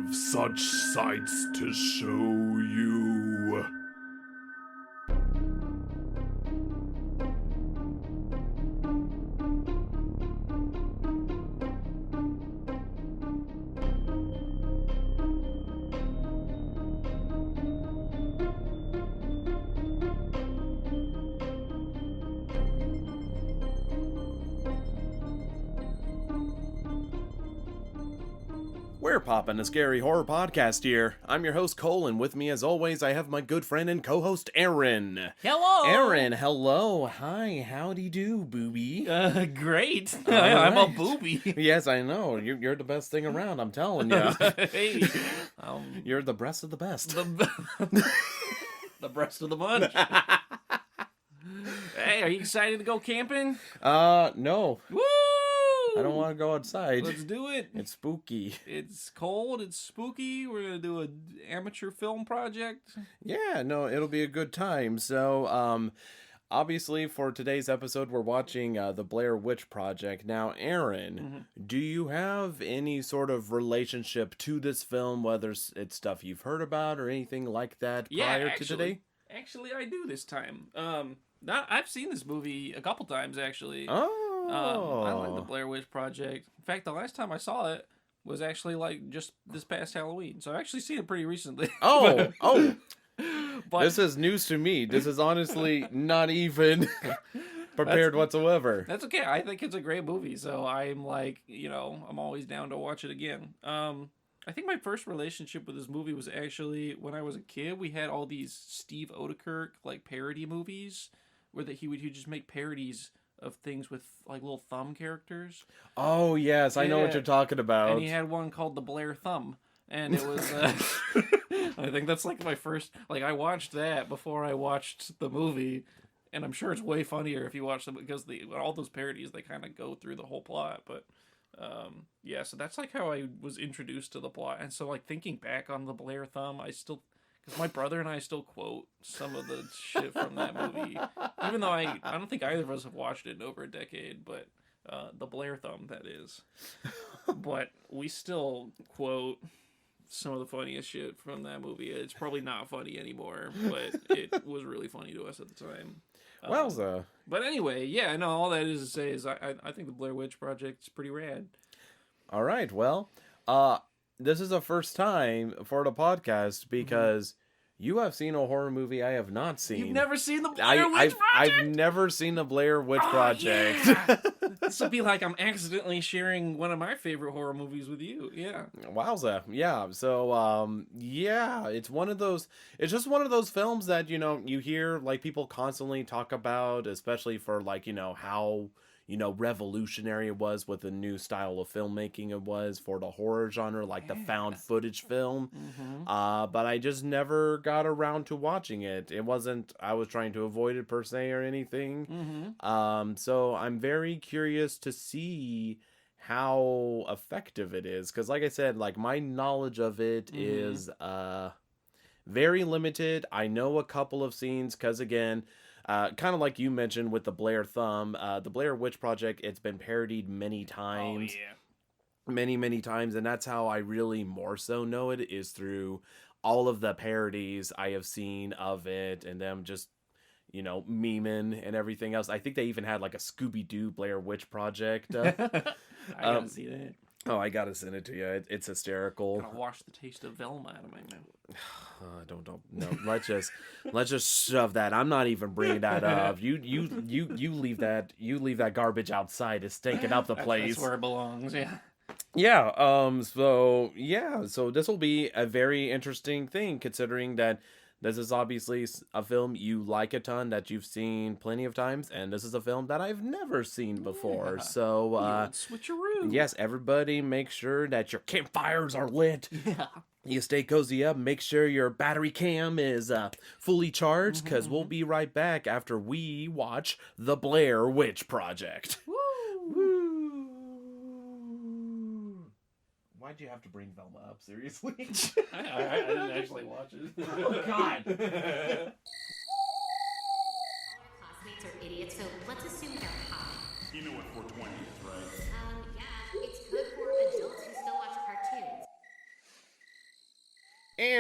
have such sights to show you. We're Poppin the Scary Horror Podcast here. I'm your host, Coale, and with me as always, I have my good friend and co-host, Aaron. Hello! Aaron, hello. Hi, howdy do, booby. Great. Right. I'm a booby. Yes, I know. You're the best thing around, I'm telling you. Hey. You're the breast of the best. The breast of the bunch. Hey, are you excited to go camping? No. Woo! I don't want to go outside. Let's do it. It's spooky. It's cold. It's spooky. We're going to do an amateur film project. Yeah, no, it'll be a good time. So, obviously, for today's episode, we're watching the Blair Witch Project. Now, Aaron, do you have any sort of relationship to this film, whether it's stuff you've heard about or anything like that prior to today? Actually, I do this time. I've seen this movie a couple times, actually. Oh. I like the Blair Witch Project. In fact, the last time I saw it was actually like just this past Halloween. So I actually seen it pretty recently. Oh. But This is news to me. This is honestly not even prepared whatsoever. that's okay. I think it's a great movie. So I'm like, I'm always down to watch it again. I think my first relationship with this movie was actually when I was a kid. We had all these Steve Odekirk like parody movies where he would just make parodies of things with like little thumb characters. Oh, yes. I know what you're talking about. And he had one called the Blair Thumb. And it was, I think that's like my first, like I watched that before I watched the movie. And I'm sure it's way funnier if you watch them because all those parodies, they kind of go through the whole plot. But yeah, so that's like how I was introduced to the plot. And so like thinking back on the Blair Thumb, because my brother and I still quote some of the shit from that movie. Even though I don't think either of us have watched it in over a decade, but the Blair Thumb, that is. But we still quote some of the funniest shit from that movie. It's probably not funny anymore, but it was really funny to us at the time. Wowza. But anyway, yeah, no, all that is to say is I think the Blair Witch Project is pretty rad. All right, well, this is the first time for the podcast because you have seen a horror movie I have not seen. You've never seen the Blair Witch Project? I've never seen the Blair Witch Project. Yeah. This will be like I'm accidentally sharing one of my favorite horror movies with you. Yeah. Wowza. Yeah. So, yeah, it's just one of those films that, you hear like people constantly talk about, especially for like, how revolutionary it was with the new style of filmmaking it was for the horror genre, like the found footage film. But I just never got around to watching it. It wasn't, I was trying to avoid it per se or anything. So I'm very curious to see how effective it is. Because like I said, like my knowledge of it is very limited. I know a couple of scenes because again, kind of like you mentioned with the Blair Thumb, the Blair Witch Project, it's been parodied many times. Oh, yeah. Many times, and that's how I really more so know it, is through all of the parodies I have seen of it, and them just, memeing and everything else. I think they even had like a Scooby-Doo Blair Witch Project. I gotta see that. Oh, I gotta send it to you. It's hysterical. Gotta wash the taste of Velma out of my mouth. Don't no. Let's just shove that. I'm not even bringing that up. You leave that garbage outside. It's stinking up the place. That's where it belongs. Yeah. Yeah. So this will be a very interesting thing, considering that this is obviously a film you like a ton, that you've seen plenty of times, and this is a film that I've never seen before. Yeah. So, switcheroo. Yes, everybody make sure that your campfires are lit. Yeah. You stay cozy up. Make sure your battery cam is fully charged, because we'll be right back after we watch The Blair Witch Project. Woo! Why'd you have to bring Velma up? Seriously? I didn't actually watch it. Oh, God. Classmates are idiots, so let's assume they're high. You know what 420 is, right? Yeah, it's good for adults who still watch cartoons.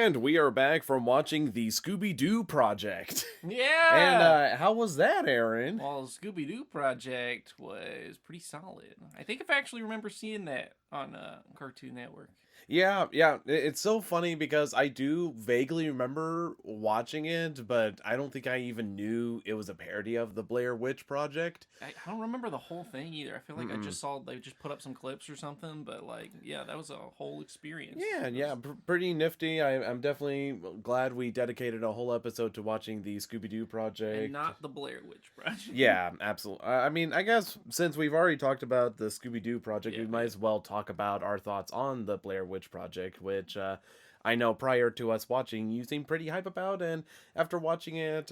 And we are back from watching the Scooby-Doo Project. Yeah. And how was that, Aaron? Well, Scooby Doo Project was pretty solid. I think I actually remember seeing that on Cartoon Network. Yeah. It's so funny because I do vaguely remember watching it, but I don't think I even knew it was a parody of the Blair Witch Project. I don't remember the whole thing either. I feel like I just saw they just put up some clips or something, but like, yeah, that was a whole experience. Yeah, pretty nifty. I'm definitely glad we dedicated a whole episode to watching the Scooby-Doo Project. And not the Blair Witch Project. Yeah, absolutely. I mean, I guess since we've already talked about the Scooby-Doo Project, we might as well talk about our thoughts on the Blair Witch Project, which I know prior to us watching, you seemed pretty hype about, and after watching it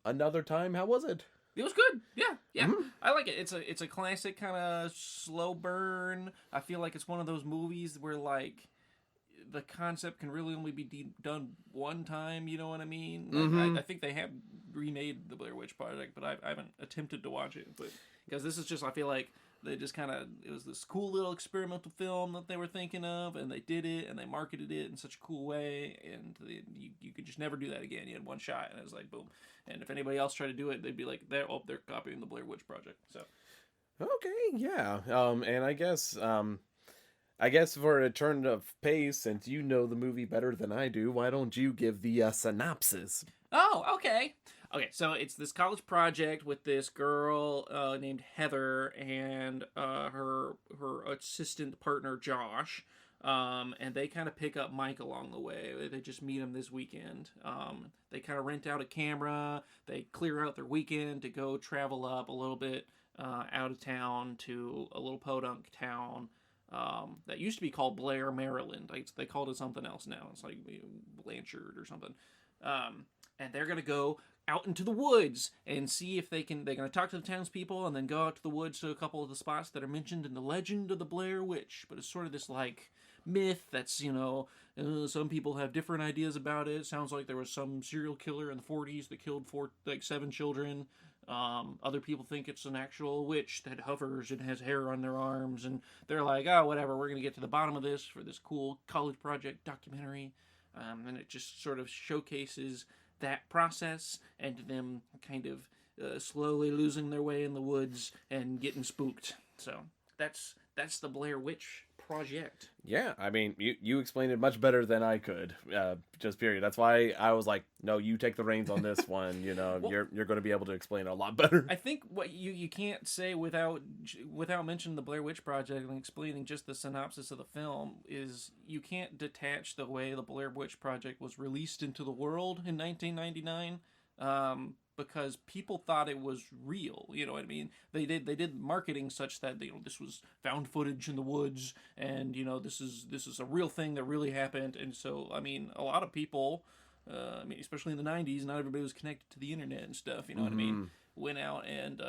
another time, how was it? It was good. Yeah. I like it. It's a classic kind of slow burn. I feel like it's one of those movies where like the concept can really only be done one time. You know what I mean? Like, I think they have remade the Blair Witch Project, but I haven't attempted to watch it. But because this is just, I feel like they just kind of, it was this cool little experimental film that they were thinking of, and they did it, and they marketed it in such a cool way, and you could just never do that again. You had one shot, and it was like, boom. And if anybody else tried to do it, they'd be like, they're copying the Blair Witch Project. So, Okay, yeah. And I guess for a turn of pace, since you know the movie better than I do, why don't you give the synopsis? oh, okay. Okay, so it's this college project with this girl named Heather and her assistant partner Josh, and they kind of pick up Mike along the way. They just meet him this weekend. They kind of rent out a camera. They clear out their weekend to go travel up a little bit out of town to a little podunk town that used to be called Blair, Maryland. They called it something else now. It's like Blanchard or something. And they're gonna go out into the woods and see if they're gonna talk to the townspeople and then go out to the woods to a couple of the spots that are mentioned in the legend of the Blair Witch. But it's sort of this like myth that's, some people have different ideas about it. Sounds like there was some serial killer in the 40s that killed 7 children. Other people think it's an actual witch that hovers and has hair on their arms, and they're like, oh, whatever, we're gonna get to the bottom of this for this cool college project documentary. And it just sort of showcases that process and them kind of slowly losing their way in the woods and getting spooked. So that's the Blair Witch Project. Yeah, I mean, you explained it much better than I could. Just period. That's why I was like, no, you take the reins on this one. Well, you're going to be able to explain it a lot better. I think what you can't say without mentioning the Blair Witch Project and explaining just the synopsis of the film is you can't detach the way the Blair Witch Project was released into the world in 1999. Because people thought it was real, you know what I mean? They did marketing such that this was found footage in the woods, and this is a real thing that really happened. And so I mean, a lot of people, especially in the 90s, not everybody was connected to the internet and stuff. You know what I mean? Went out and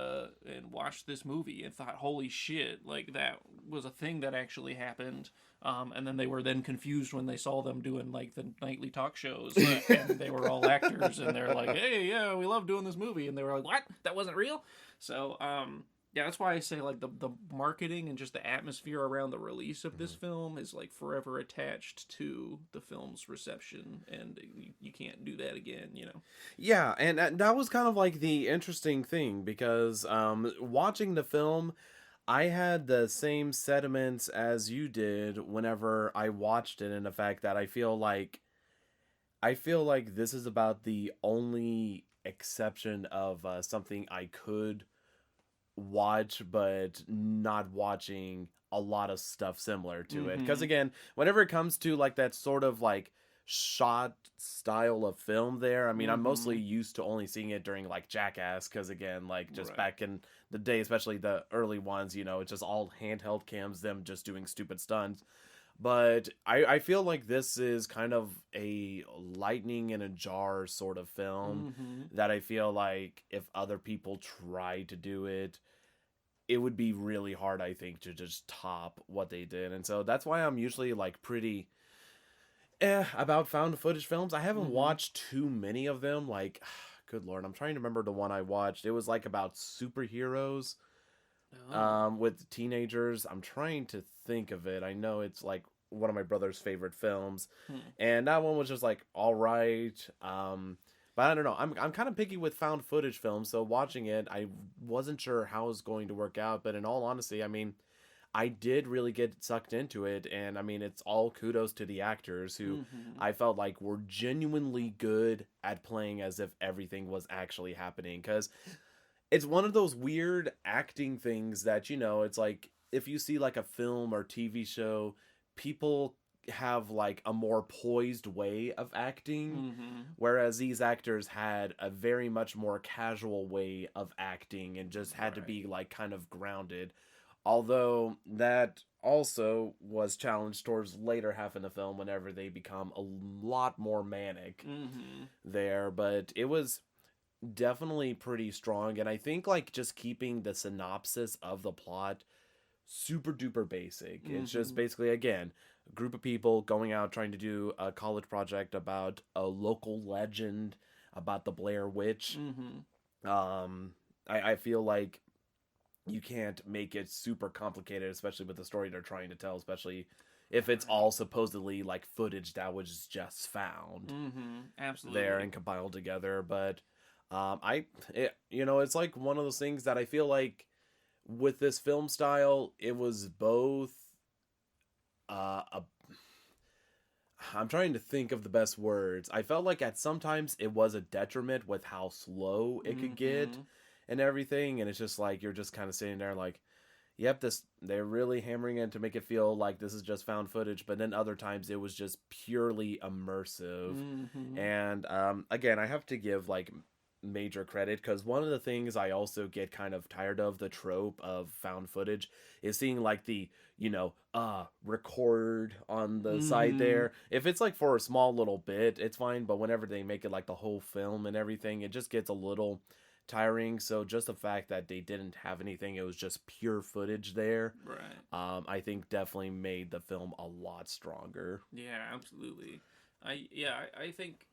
watched this movie and thought, holy shit, like that was a thing that actually happened. And then they were confused when they saw them doing like the nightly talk shows, and they were all actors, and they're like, hey, yeah, we love doing this movie, and they were like, what? That wasn't real? So yeah, that's why I say like the marketing and just the atmosphere around the release of this film is like forever attached to the film's reception, and you can't do that again, Yeah, and that was kind of like the interesting thing, because watching the film, I had the same sentiments as you did whenever I watched it, in the fact that I feel like this is about the only exception of something I could watch, but not watching a lot of stuff similar to it. Because again, whenever it comes to like that sort of like shot style of film there, I mean, I'm mostly used to only seeing it during like Jackass, because again, like just back in the day, especially the early ones, it's just all handheld cams, them just doing stupid stunts. But I feel like this is kind of a lightning in a jar sort of film that I feel like if other people try to do it, it would be really hard, I think, to just top what they did. And so that's why I'm usually like pretty about found footage films. I haven't watched too many of them. Like, good Lord, I'm trying to remember the one I watched. It was like about superheroes with teenagers. I'm trying to think of it. I know it's like one of my brother's favorite films, Hmm. and that one was just like all right. But I don't know. I'm kind of picky with found footage films, so watching it, I wasn't sure how it was going to work out. But in all honesty, I mean, I did really get sucked into it, and I mean, it's all kudos to the actors who Mm-hmm. I felt like were genuinely good at playing as if everything was actually happening. Because it's one of those weird acting things that, it's like if you see like a film or TV show, people have like a more poised way of acting, Mm-hmm. whereas these actors had a very much more casual way of acting and just had to Right. be like kind of grounded. Although that also was challenged towards later half in the film whenever they become a lot more manic Mm-hmm. there, but it was definitely pretty strong. And I think like just keeping the synopsis of the plot super duper basic. It's just Mm-hmm. basically, again, a group of people going out trying to do a college project about a local legend about the Blair Witch. Mm-hmm. I feel like you can't make it super complicated, especially with the story they're trying to tell, especially if it's all supposedly like footage that was just found Mm-hmm. there Absolutely. and compiled together. But it's like one of those things that I feel like with this film style, it was both a I'm trying to think of the best words. I felt like at sometimes it was a detriment with how slow it could get Mm-hmm. and everything, and it's just like you're just kind of sitting there like, yep, this they're really hammering in to make it feel like this is just found footage, but then other times it was just purely immersive. Mm-hmm. And again, I have to give like major credit because one of the things I also get kind of tired of the trope of found footage is seeing like the record on the side Mm-hmm. there. If it's like for a small little bit, it's fine, but whenever they make it like the whole film and everything, it just gets a little tiring. So just the fact that they didn't have anything, it was just pure footage there, Right. I think definitely made the film a lot stronger. Yeah, absolutely. I think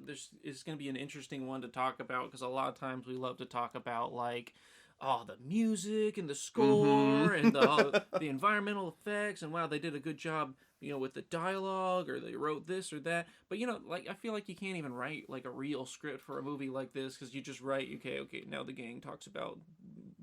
this is going to be an interesting one to talk about because a lot of times we love to talk about like the music and the Mm-hmm. score and the environmental effects and wow they did a good job with the dialogue or they wrote this or that, but like I feel like you can't even write like a real script for a movie like this because you just write okay now the gang talks about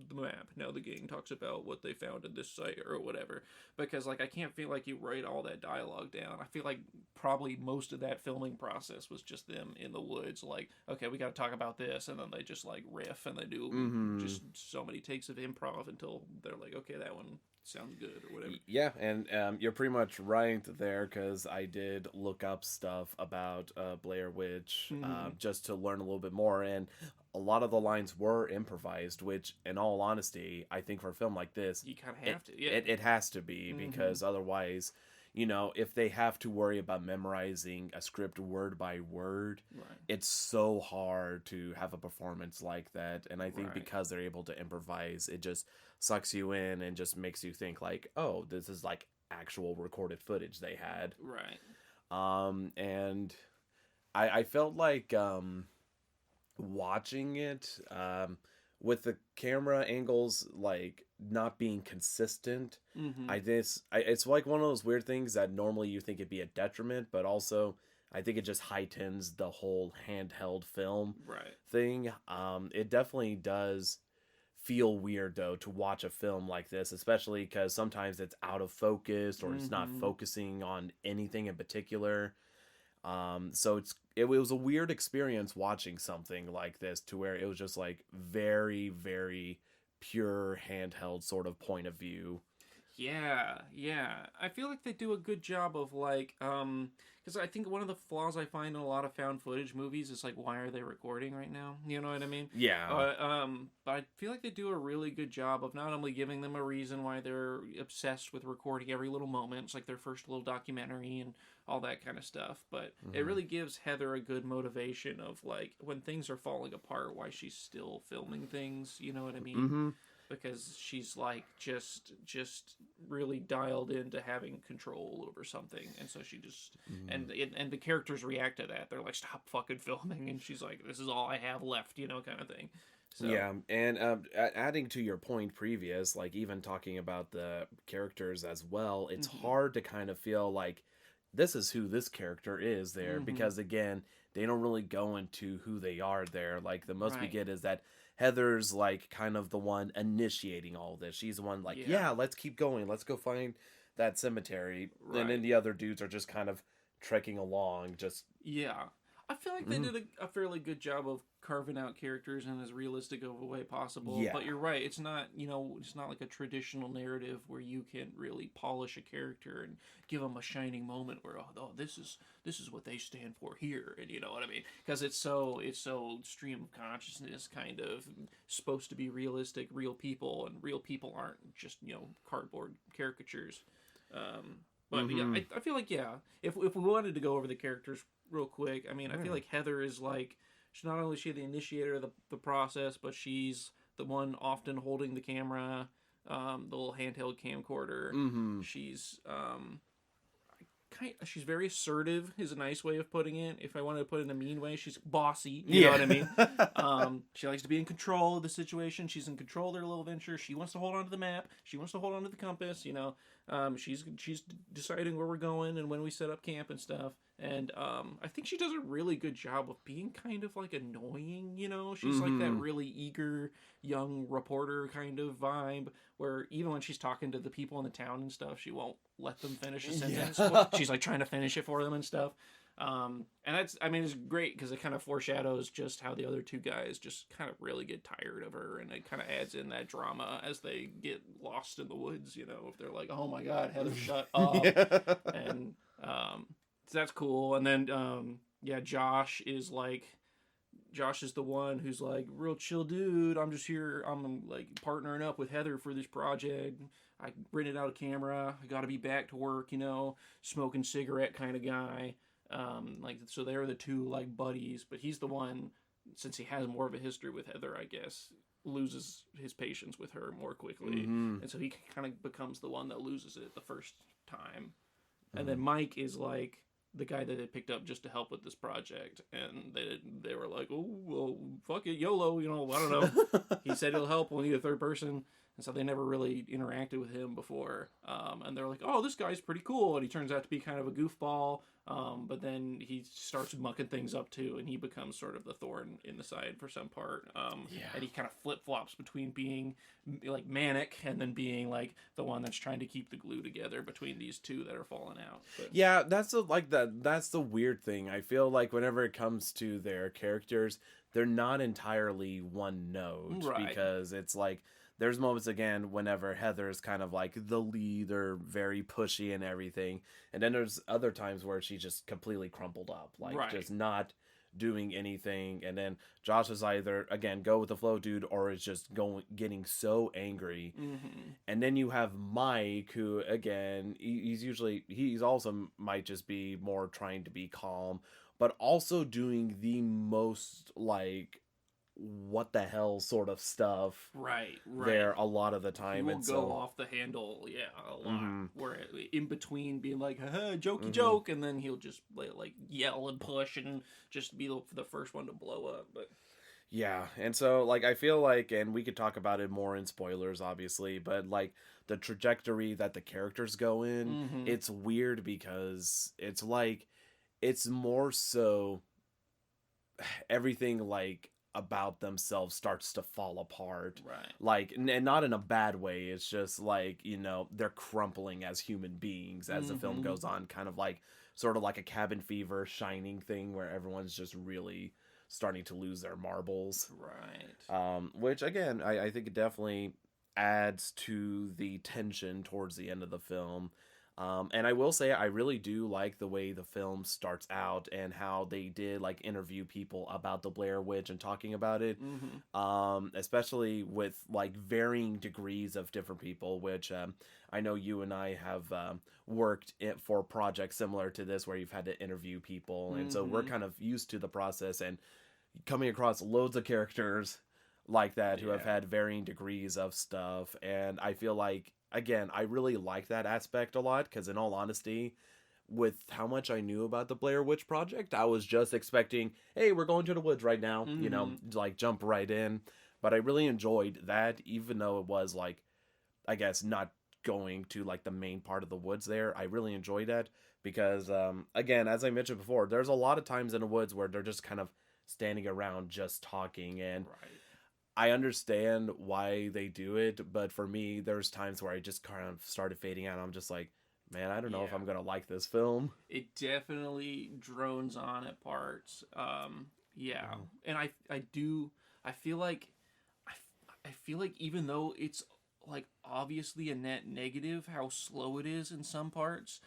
the map, now the gang talks about what they found in this site or whatever, because like I can't feel like you write all that dialogue down. I feel like probably most of that filming process was just them in the woods like okay we got to talk about this and then they just like riff and they do Mm-hmm. just so many takes of improv until they're like okay that one sounds good or whatever. Yeah, and you're pretty much right there because I did look up stuff about Blair Witch Mm-hmm. just to learn a little bit more, and a lot of the lines were improvised, which, in all honesty, I think for a film like this, You kind of it have to, yeah. it has to be Mm-hmm. because otherwise, if they have to worry about memorizing a script word by word, Right. it's so hard to have a performance like that. And I think Right. because they're able to improvise, it just sucks you in and just makes you think like, oh, this is like actual recorded footage they had. Right. And I felt like watching it with the camera angles like not being consistent. Mm-hmm. It's like one of those weird things that normally you think it'd be a detriment, but also I think it just heightens the whole handheld film Right. thing. It definitely does feel weird though to watch a film like this, especially because sometimes it's out of focus or it's not Mm-hmm. focusing on anything in particular. So it was a weird experience watching something like this to where it was just like very, very pure handheld sort of point of view. Yeah, yeah. I feel like they do a good job of like, because I think one of the flaws I find in a lot of found footage movies is like, why are they recording right now? You know what I mean? Yeah. But I feel like they do a really good job of not only giving them a reason why they're obsessed with recording every little moment. It's like their first little documentary and all that kind of stuff. But it really gives Heather a good motivation of like when things are falling apart, why she's still filming things. You know what I mean? Mm-hmm. Because she's like just really dialed into having control over something, and so she just and the characters react to that. They're like, stop fucking filming, and she's like, this is all I have left, kind of thing. So, Yeah, and adding to your point previous, like even talking about the characters as well, it's hard to kind of feel like this is who this character is there because again, they don't really go into who they are there. Like the most we Right. get is that Heather's like kind of the one initiating all this. She's the one like, Yeah. yeah, let's keep going. Let's go find that cemetery. And then Right. the other dudes are just kind of trekking along, just Yeah. I feel like they did a fairly good job of carving out characters in as realistic of a way possible. Yeah. But you're right, it's not, it's not like a traditional narrative where you can really polish a character and give them a shining moment where, oh, this is what they stand for here, and you know what I mean? Because it's so stream of consciousness kind of supposed to be realistic, real people, and real people aren't just, cardboard caricatures. But yeah, I feel like, if we wanted to go over the characters real quick, I mean, I feel like Heather is like, she's not only the initiator of the process, but she's the one often holding the camera, the little handheld camcorder. She's she's very assertive is a nice way of putting it. If I wanted to put it in a mean way, she's bossy. You know what I mean? She likes to be in control of the situation. She's in control of their little venture. She wants to hold on to the map. She wants to hold on to the compass. She's deciding where we're going and when we set up camp and stuff. And I think she does a really good job of being kind of like annoying. She's like that really eager young reporter kind of vibe where even when she's talking to the people in the town and stuff, she won't let them finish a sentence. She's like trying to finish it for them and stuff. And it's great because it kind of foreshadows just how the other two guys just kind of really get tired of her, and it kind of adds in that drama as they get lost in the woods, if they're like, oh my God, Heather, shut up. And, so that's cool. And then, Josh is the one who's like, real chill dude. I'm just here. I'm like partnering up with Heather for this project. I rented out a camera. I got to be back to work, smoking cigarette kind of guy. So they're the two like buddies, but he's the one, since he has more of a history with Heather, I guess, loses his patience with her more quickly. And so he kind of becomes the one that loses it the first time. And then Mike is like the guy that they picked up just to help with this project, and they were like, oh, well, fuck it, YOLO, I don't know. He said he'll help, we'll need a third person. And so they never really interacted with him before. And they're like, oh, this guy's pretty cool. And he turns out to be kind of a goofball. But then he starts mucking things up too, and he becomes sort of the thorn in the side for some part. And he kind of flip-flops between being like manic and then being like the one that's trying to keep the glue together between these two that are falling out. But, yeah, that's the weird thing. I feel like whenever it comes to their characters, they're not entirely one note, Right. because it's like there's moments again whenever Heather's kind of like the lead or very pushy and everything, and then there's other times where she's just completely crumpled up, like Right. just not doing anything. And then Josh is either again go with the flow dude, or is just getting so angry. And then you have Mike, who again he's also might just be more trying to be calm, but also doing the most like what the hell sort of stuff right. there a lot of the He time. will And go so off the handle, a lot. Where in between being like, haha, jokey joke, and then he'll just like yell and push and just be the first one to blow up. But yeah, and so like I feel like, and we could talk about it more in spoilers obviously, but like the trajectory that the characters go in, it's weird because it's like it's more so everything like about themselves starts to fall apart, right. like, and not in a bad way. It's just like, they're crumpling as human beings as the film goes on, kind of like sort of like a Cabin Fever Shining thing where everyone's just really starting to lose their marbles, right. Which again I think it definitely adds to the tension towards the end of the film. And I will say I really do like the way the film starts out and how they did like interview people about the Blair Witch and talking about it, especially with like varying degrees of different people, which I know you and I have worked for projects similar to this where you've had to interview people, and so we're kind of used to the process and coming across loads of characters like that who have had varying degrees of stuff. And I feel like, again, I really like that aspect a lot, because in all honesty, with how much I knew about the Blair Witch Project, I was just expecting, hey, we're going to the woods right now, like jump right in. But I really enjoyed that, even though it was like, I guess, not going to like the main part of the woods there. I really enjoyed that because, again, as I mentioned before, there's a lot of times in the woods where they're just kind of standing around just talking, and Right. I understand why they do it, but for me, there's times where I just kind of started fading out. I'm just like, man, I don't know if Yeah. I'm gonna like this film. It definitely drones on at parts. Yeah, and I feel like I feel like even though it's like obviously a net negative how slow it is in some parts,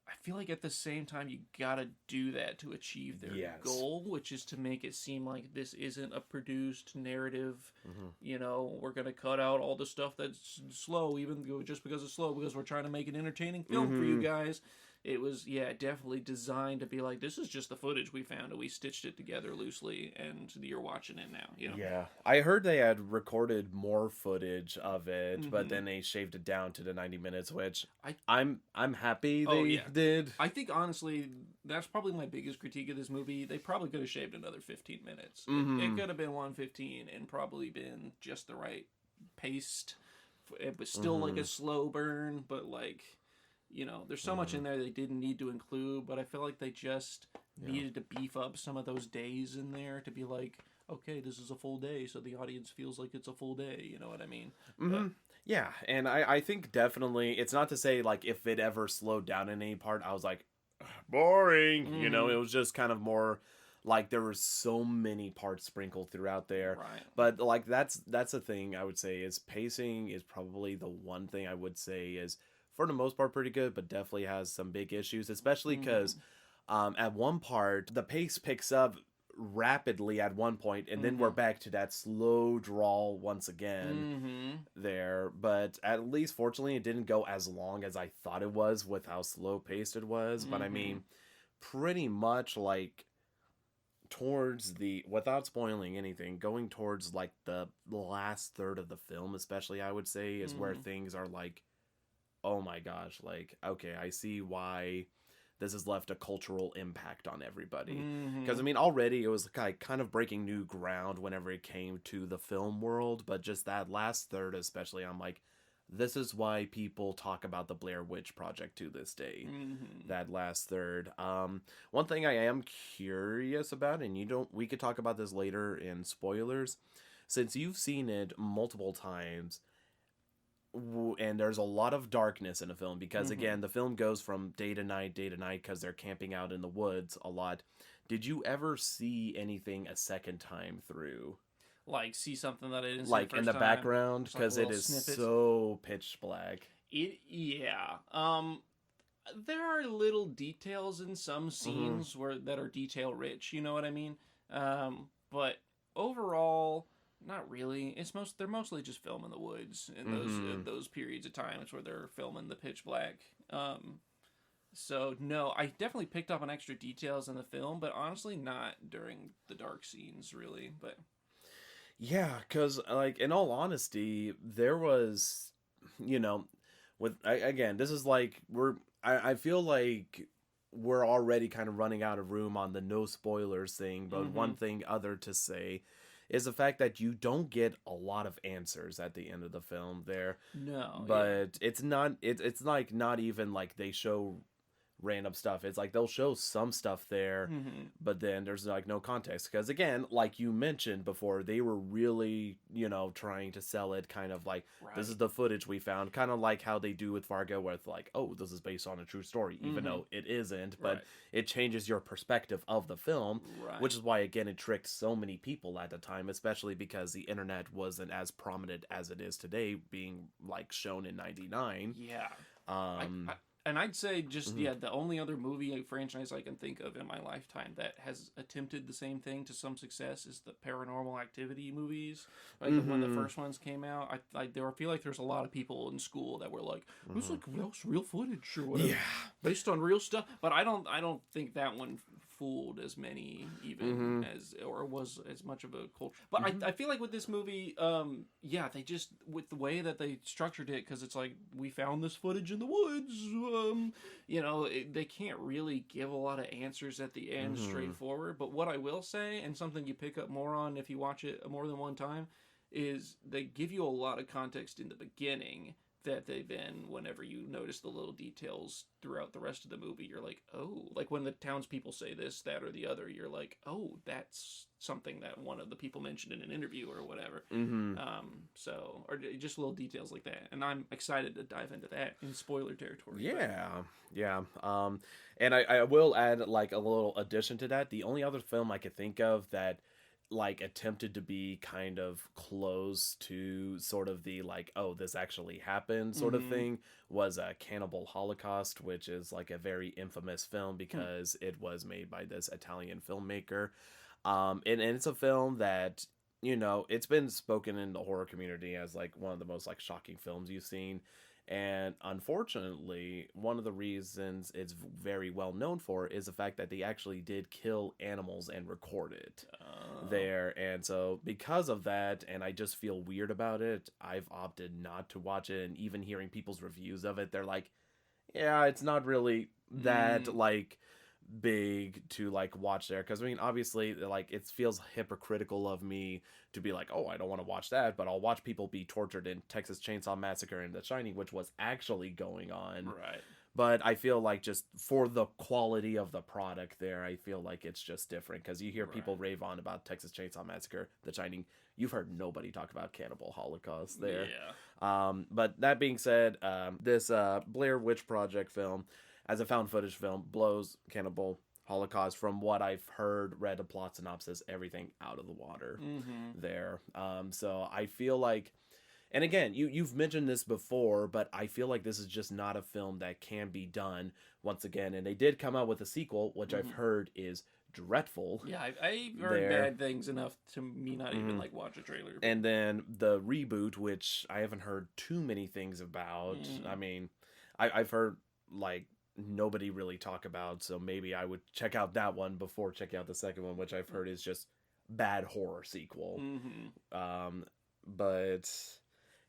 I feel like at the same time you gotta do that to achieve their Yes. goal, which is to make it seem like this isn't a produced narrative. Mm-hmm. You know, we're gonna cut out all the stuff that's slow, even though just because it's slow, because we're trying to make an entertaining film for you guys. It was, yeah, definitely designed to be like, this is just the footage we found, and we stitched it together loosely, and you're watching it now. You know? Yeah, I heard they had recorded more footage of it, but then they shaved it down to the 90 minutes, which I'm happy they did. I think honestly, that's probably my biggest critique of this movie. They probably could have shaved another 15 minutes. It could have been 115 and probably been just the right paced. It was still like a slow burn, but like, you know, there's so much in there they didn't need to include, but I feel like they just needed to beef up some of those days in there to be like, okay, this is a full day, so the audience feels like it's a full day. You know what I mean? But, Yeah, and I think definitely, it's not to say like if it ever slowed down in any part, I was like, boring. You know, it was just kind of more like there were so many parts sprinkled throughout there. Right. But like that's the thing I would say is pacing is probably the one thing I would say is for the most part pretty good, but definitely has some big issues, especially because at one part the pace picks up rapidly at one point, and then we're back to that slow drawl once again there. But at least fortunately it didn't go as long as I thought it was with how slow paced it was. But I mean, pretty much like towards the, without spoiling anything, going towards like the last third of the film especially, I would say, is where things are like, oh my gosh, like, okay, I see why this has left a cultural impact on everybody. Because, I mean, already it was kind of breaking new ground whenever it came to the film world, but just that last third especially, I'm like, this is why people talk about the Blair Witch Project to this day. That last third. One thing I am curious about, and we could talk about this later in spoilers, since you've seen it multiple times, and there's a lot of darkness in the film because again the film goes from day to night because they're camping out in the woods a lot. Did you ever see anything a second time through, like see something that I didn't see like the in first the time? background, Just, like, because it little is snippets? so pitch black? There are little details in some scenes that are detail rich, you know what I mean? But overall, not really. They're mostly just filming the woods in those periods of times where they're filming the pitch black. So no, I definitely picked up on extra details in the film, but honestly not during the dark scenes really. But Yeah, because like in all honesty, there was, you know, again, this is like I feel like we're already kind of running out of room on the no spoilers thing, but one thing other to say is the fact that you don't get a lot of answers at the end of the film there. no, But it's like not even like they show random stuff. It's like they'll show some stuff there, but then there's like no context because again, like you mentioned before, they were really, you know, trying to sell it kind of like this is the footage we found, kind of like how they do with Fargo, where it's like, oh, this is based on a true story, even though it isn't, but it changes your perspective of the film, which is why again it tricked so many people at the time, especially because the internet wasn't as prominent as it is today, being like shown in 99. Yeah. And I'd say just, the only other movie franchise I can think of in my lifetime that has attempted the same thing to some success is the Paranormal Activity movies. Like when the first ones came out, I feel like there's a lot of people in school that were like, it was like real footage or whatever, based on real stuff. But I don't think that one fooled as many even as, or was as much of a culture. But I feel like with this movie, they just, with the way that they structured it, because it's like, we found this footage in the woods, you know, they can't really give a lot of answers at the end straightforward. But what I will say, and something you pick up more on if you watch it more than one time, is they give you a lot of context in the beginning that they then, whenever you notice the little details throughout the rest of the movie, you're like, oh, like when the townspeople say this, that, or the other, you're like, oh, that's something that one of the people mentioned in an interview or whatever. Or just little details like that. And I'm excited to dive into that in spoiler territory. Yeah. And I will add like a little addition to that. The only other film I could think of that like attempted to be kind of close to sort of the like, oh, this actually happened sort of thing was Cannibal Holocaust, which is like a very infamous film because it was made by this Italian filmmaker. And it's a film that, you know, it's been spoken in the horror community as like one of the most like shocking films you've seen. And unfortunately, one of the reasons it's very well known for is the fact that they actually did kill animals and record it there. And so because of that, and I just feel weird about it, I've opted not to watch it. And even hearing people's reviews of it, they're like, yeah, it's not really that like big to like watch there, because I mean obviously like it feels hypocritical of me to be like, oh, I don't want to watch that, but I'll watch people be tortured in Texas Chainsaw Massacre and The Shining, which was actually going on, Right. but I feel like just for the quality of the product there, I feel like it's just different, because you hear people rave on about Texas Chainsaw Massacre, The Shining, you've heard nobody talk about Cannibal Holocaust there. But that being said, this Blair Witch Project film as a found footage film blows Cannibal Holocaust, from what I've heard, read a plot synopsis, everything out of the water there. So I feel like, and again, you've mentioned this before, but I feel like this is just not a film that can be done once again. And they did come out with a sequel, which I've heard is dreadful. Yeah, I've heard bad things enough to me not even like watch a trailer. And then the reboot, which I haven't heard too many things about. I mean, I've heard like nobody really talk about, so maybe I would check out that one before checking out the second one, which I've heard is just bad horror sequel. But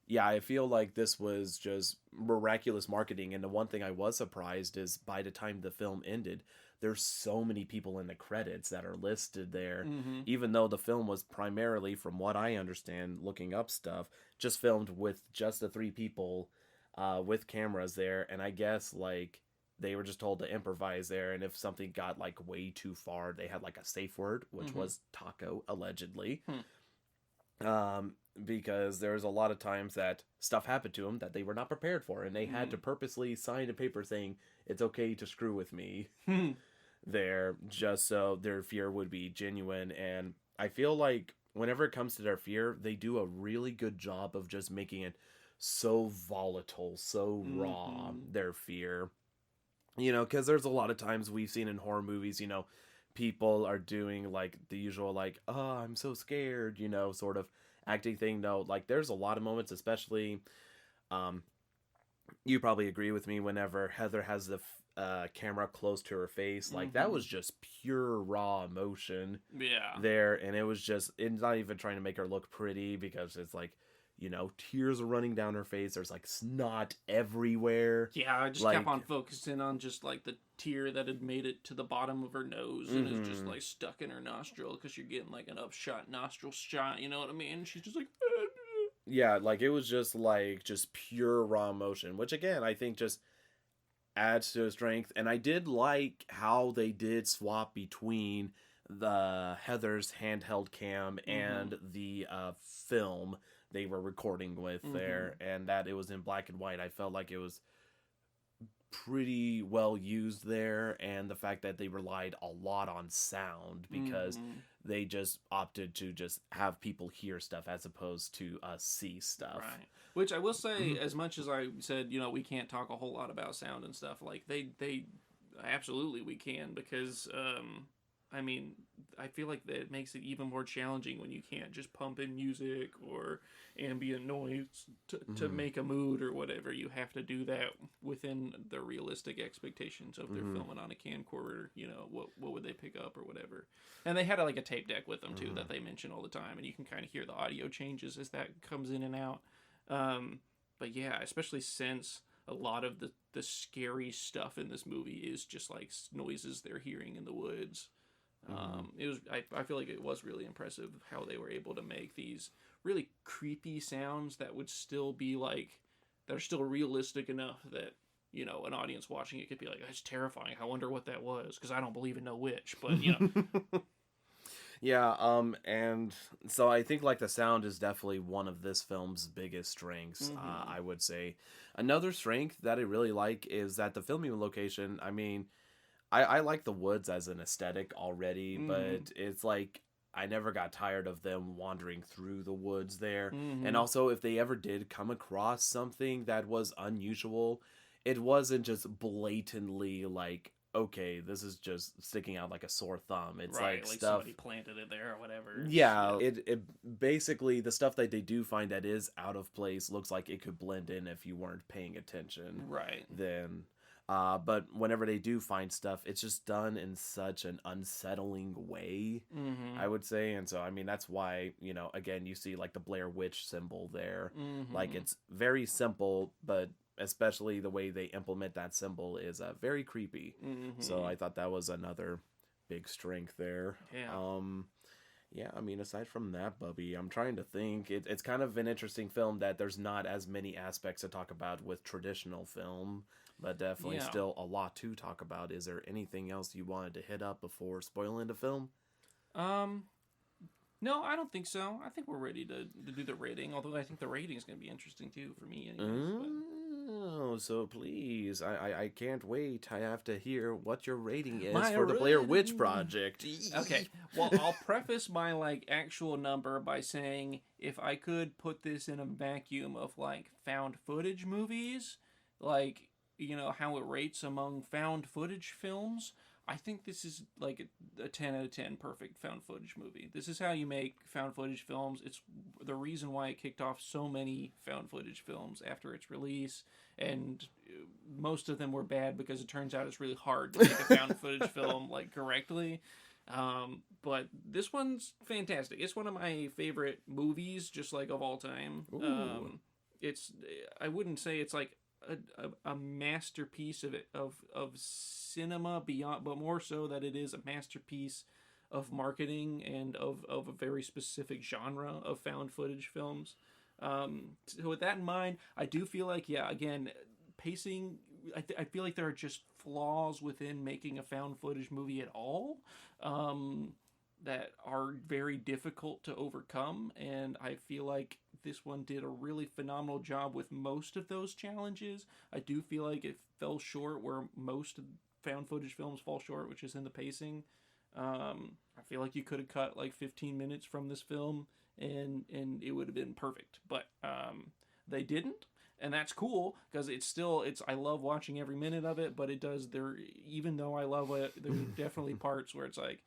yeah, I feel like this was just miraculous marketing. And the one thing I was surprised is by the time the film ended, there's so many people in the credits that are listed there, even though the film was primarily, from what I understand, looking up stuff, just filmed with just the three people with cameras there. And I guess like they were just told to improvise there, and if something got like way too far, they had like a safe word, which was taco, allegedly. Because there's a lot of times that stuff happened to them that they were not prepared for, and they had to purposely sign a paper saying it's okay to screw with me there, just so their fear would be genuine. And I feel like whenever it comes to their fear, they do a really good job of just making it so volatile, so raw, their fear. You know, because there's a lot of times we've seen in horror movies, you know, people are doing like the usual like, oh, I'm so scared, you know, sort of acting thing. No, like there's a lot of moments, especially you probably agree with me, whenever Heather has the camera close to her face, like that was just pure raw emotion there. And it was just, it's not even trying to make her look pretty, because it's like, you know, tears are running down her face. There's like snot everywhere. Yeah, I just like, kept on focusing on just like the tear that had made it to the bottom of her nose and is just like stuck in her nostril, because you're getting like an upshot nostril shot, you know what I mean? She's just like, yeah, like it was just like just pure raw emotion, which again I think just adds to the strength. And I did like how they did swap between the Heather's handheld cam and the film they were recording with there, and that it was in black and white. I felt like it was pretty well used there, and the fact that they relied a lot on sound, because they just opted to just have people hear stuff as opposed to see stuff. Right. Which I will say, as much as I said, you know, we can't talk a whole lot about sound and stuff, like they absolutely we can, because I mean, I feel like that makes it even more challenging when you can't just pump in music or ambient noise to make a mood or whatever. You have to do that within the realistic expectations of their filming on a camcorder. You know, what would they pick up or whatever. And they had like a tape deck with them too that they mention all the time, and you can kind of hear the audio changes as that comes in and out. But yeah, especially since a lot of the scary stuff in this movie is just like noises they're hearing in the woods. It was. I feel like it was really impressive how they were able to make these really creepy sounds that would still be like, that are still realistic enough that, you know, an audience watching it could be like, that's terrifying. I wonder what that was, because I don't believe in no witch. But, you know. Yeah, and so I think like the sound is definitely one of this film's biggest strengths. I would say another strength that I really like is that the filming location. I mean, I like the woods as an aesthetic already, but it's like I never got tired of them wandering through the woods there. And also, if they ever did come across something that was unusual, it wasn't just blatantly like, okay, this is just sticking out like a sore thumb. It's Right, like like stuff. somebody planted it there or whatever. Yeah, it basically the stuff that they do find that is out of place looks like it could blend in if you weren't paying attention. Right. Then, but whenever they do find stuff, it's just done in such an unsettling way, I would say. And so, I mean, that's why, you know, again, you see like the Blair Witch symbol there. Like it's very simple, but especially the way they implement that symbol is very creepy. So I thought that was another big strength there. Yeah. Yeah, I mean, aside from that, Bubby, I'm trying to think. It's kind of an interesting film that there's not as many aspects to talk about with traditional film, but definitely Yeah. still a lot to talk about. Is there anything else you wanted to hit up before spoiling the film? No, I don't think so. I think we're ready to do the rating, although I think the rating is going to be interesting too for me anyways. Oh, so please, I can't wait. I have to hear what your rating is My for the Blair Witch rating. Project. Okay, well, I'll preface my, like, actual number by saying if I could put this in a vacuum of, like, found footage movies, like, you know, how it rates among found footage films, I think this is, like, a 10 out of 10 perfect found footage movie. This is how you make found footage films. It's the reason why it kicked off so many found footage films after its release, and most of them were bad because it turns out it's really hard to make a found footage film, like, correctly. But this one's fantastic. It's one of my favorite movies, just like of all time. It's, I wouldn't say it's like a masterpiece of cinema beyond, but more so that it is a masterpiece of marketing and of a very specific genre of found footage films. So with that in mind, I do feel like, yeah, again, pacing, I feel like there are just flaws within making a found footage movie at all, that are very difficult to overcome, and I feel like this one did a really phenomenal job with most of those challenges. I do feel like it fell short where most found footage films fall short, which is in the pacing. I feel like you could have cut like 15 minutes from this film and it would have been perfect, but they didn't. And that's cool because I love watching every minute of it, but even though I love it, there's definitely parts where it's like,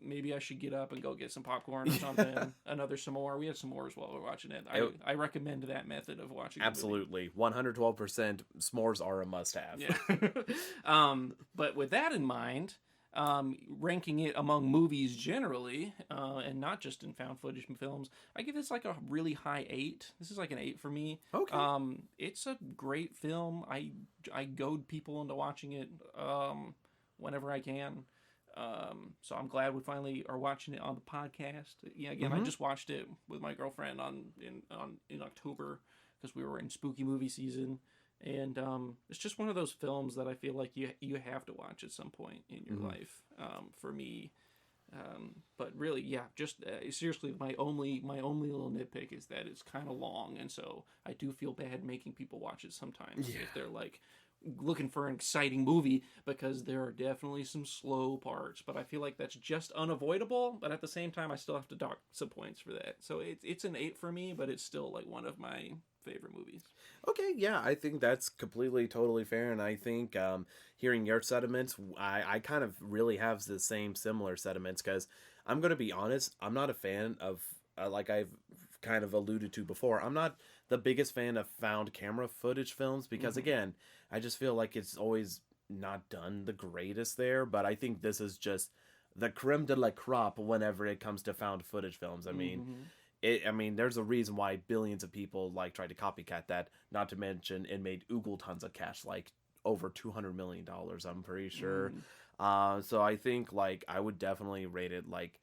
maybe I should get up and go get some popcorn or something. Another s'more. We had s'mores while we're watching it. I recommend that method of watching. Absolutely, 112%. S'mores are a must-have. Yeah. But with that in mind, ranking it among movies generally, and not just in found footage films, I give this like a really high 8. This is like an 8 for me. Okay. It's a great film. I goad people into watching it whenever I can. So I'm glad we finally are watching it on the podcast. Yeah, again, I just watched it with my girlfriend in October because we were in spooky movie season, and it's just one of those films that I feel like you have to watch at some point in your life. For me, but really, yeah, just seriously, my only little nitpick is that it's kind of long, and so I do feel bad making people watch it sometimes if they're like looking for an exciting movie, because there are definitely some slow parts, but I feel like that's just unavoidable, but at the same time I still have to dock some points for that. So it's an 8 for me, but it's still like one of my favorite movies. Okay, yeah, I think that's completely, totally fair, and I think hearing your sentiments, I kind of really have the same similar sentiments, because I'm going to be honest, I'm not a fan of, like I've kind of alluded to before, I'm not the biggest fan of found camera footage films, because again, I just feel like it's always not done the greatest there, but I think this is just the creme de la crop whenever it comes to found footage films. I mean, there's a reason why billions of people like tried to copycat that, not to mention it made oogle tons of cash, like over $200 million, I'm pretty sure. So I think like I would definitely rate it like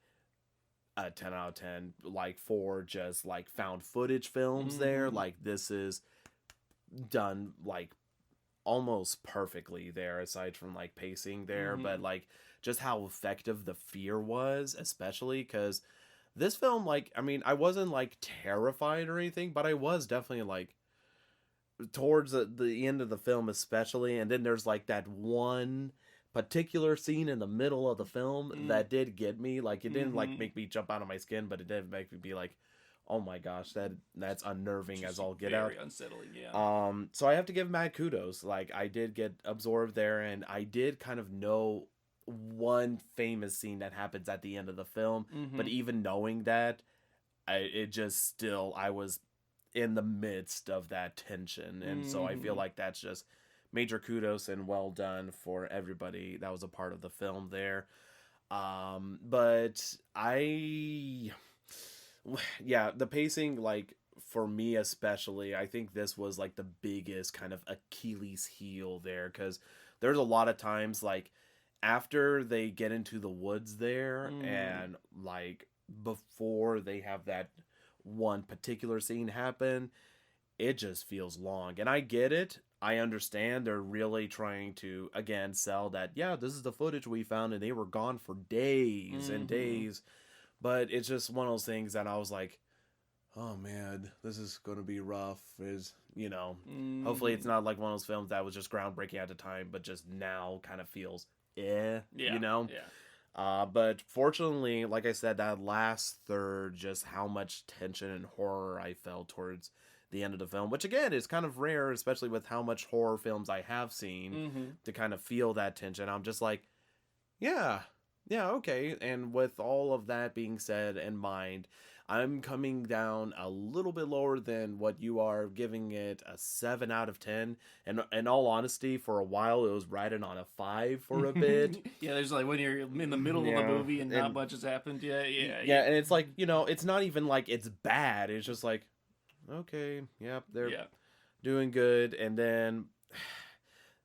a 10 out of 10, like for just like found footage films there. Like this is done like almost perfectly there, aside from like pacing there, but like just how effective the fear was, especially because this film, like, I mean, I wasn't like terrified or anything, but I was definitely like towards the end of the film, especially. And then there's like that one particular scene in the middle of the film that did get me. Like, it didn't like make me jump out of my skin, but it did make me be like, oh my gosh, that's unnerving Just as all get out. very unsettling, yeah. So I have to give mad kudos. Like, I did get absorbed there, and I did kind of know one famous scene that happens at the end of the film. But even knowing that, I was in the midst of that tension, and so I feel like that's just major kudos and well done for everybody that was a part of the film there. But yeah, the pacing, like, for me especially, I think this was like the biggest kind of Achilles heel there, because there's a lot of times, like, after they get into the woods there and like before they have that one particular scene happen, it just feels long. And I get it. I understand they're really trying to, again, sell that, yeah, this is the footage we found, and they were gone for days and days. But it's just one of those things that I was like, oh man, this is going to be rough. Hopefully it's not like one of those films that was just groundbreaking at the time, but just now kind of feels, Yeah. But fortunately, like I said, that last third, just how much tension and horror I felt towards the end of the film, which again is kind of rare, especially with how much horror films I have seen, to kind of feel that tension. I'm just like, yeah, okay. And with all of that being said in mind, I'm coming down a little bit lower than what you are, giving it a 7 out of 10. And in all honesty, for a while, it was riding on a 5 for a bit. Yeah, there's like when you're in the middle of the movie and not much has happened. Yeah. And it's like, it's not even like it's bad. It's just like, okay, yep, they're doing good. And then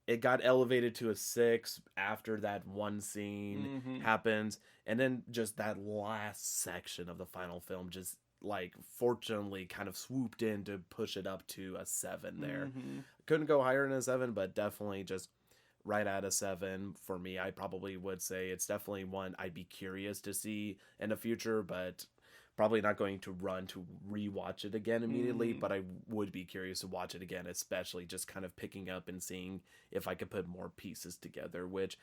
it got elevated to a 6 after that one scene happens. And then just that last section of the final film just, like, fortunately kind of swooped in to push it up to a 7 there. Couldn't go higher than a 7, but definitely just right at a 7 for me. I probably would say it's definitely one I'd be curious to see in the future, but probably not going to run to rewatch it again immediately, but I would be curious to watch it again, especially just kind of picking up and seeing if I could put more pieces together, which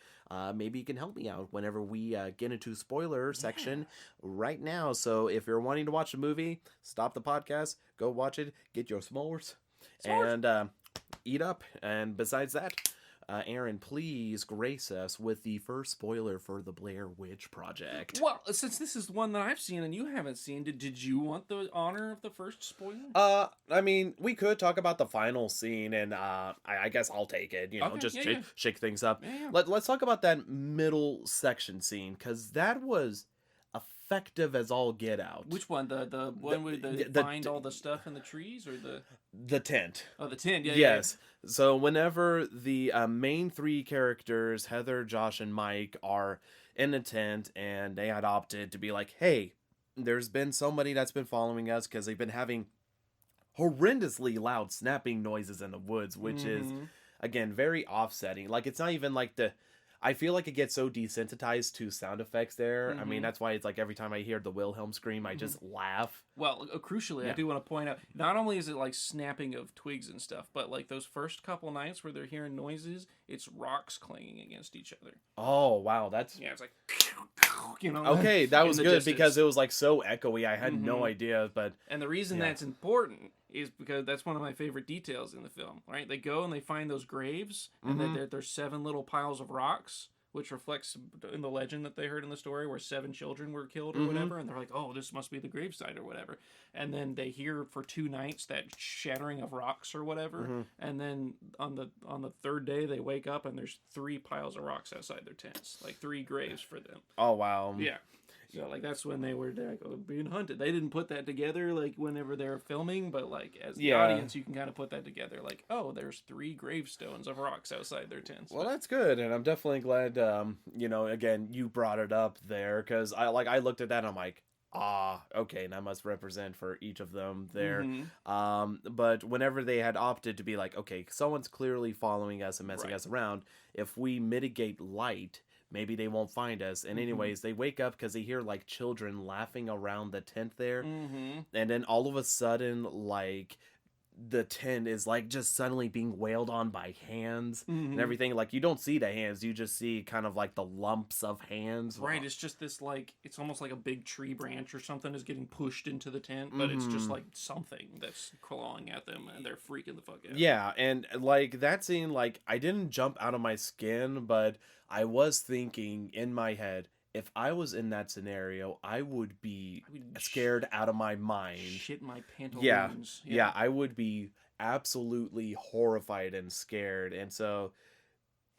maybe you can help me out whenever we get into spoiler section right now. So if you're wanting to watch the movie, stop the podcast, go watch it, get your s'mores, and eat up. And besides that, Aaron, please grace us with the first spoiler for the Blair Witch Project. Well, since this is one that I've seen and you haven't seen, did you want the honor of the first spoiler? I mean, we could talk about the final scene, and I guess I'll take it. Shake things up. Yeah. Let's talk about that middle section scene, because that was effective as all get out. Which one? The one where they find all the stuff in the trees, or the tent? Oh, the tent. Yeah. Yes. So whenever the main 3 characters, Heather, Josh, and Mike, are in the tent, and they had opted to be like, hey, there's been somebody that's been following us because they've been having horrendously loud snapping noises in the woods, which is, again, very offsetting. Like, it's not even like I feel like it gets so desensitized to sound effects there. I mean, that's why it's like every time I hear the Wilhelm scream, I just laugh. Well, crucially, I do want to point out, not only is it like snapping of twigs and stuff, but like those first couple nights where they're hearing noises, it's rocks clanging against each other. Oh, wow. It's like, Okay, that was good because it was like so echoey. I had no idea, but... And the reason that's important is because that's one of my favorite details in the film, right? They go and they find those graves, and then there's 7 little piles of rocks, which reflects in the legend that they heard in the story where 7 children were killed or whatever, and they're like, oh, this must be the gravesite or whatever. And then they hear for 2 nights that shattering of rocks or whatever, and then on the 3rd day they wake up and there's 3 piles of rocks outside their tents, like 3 graves for them. Oh, wow. Yeah. So, like, that's when they were being hunted. They didn't put that together, like, whenever they were filming, but, like, as the audience, you can kind of put that together. Like, oh, there's 3 gravestones of rocks outside their tents. Well, that's good, and I'm definitely glad, again, you brought it up there, because I looked at that and I'm like, okay, and I must represent for each of them there. Mhm. But whenever they had opted to be like, okay, someone's clearly following us and messing Right. us around, if we mitigate light, maybe they won't find us. And anyways, they wake up because they hear like children laughing around the tent there, Mhm. and then all of a sudden, like the tent is like just suddenly being wailed on by hands and Mhm. everything. Like you don't see the hands, you just see kind of like the lumps of hands. Right, it's just this like it's almost like a big tree branch or something is getting pushed into the tent, but it's just Mhm. like something that's clawing at them and they're freaking the fuck out. Yeah, and like that scene, like I didn't jump out of my skin, but I was thinking in my head, if I was in that scenario, I would be I would scared out of my mind. shit my Yeah, pantaloons. yeah, I would be absolutely horrified and scared. And so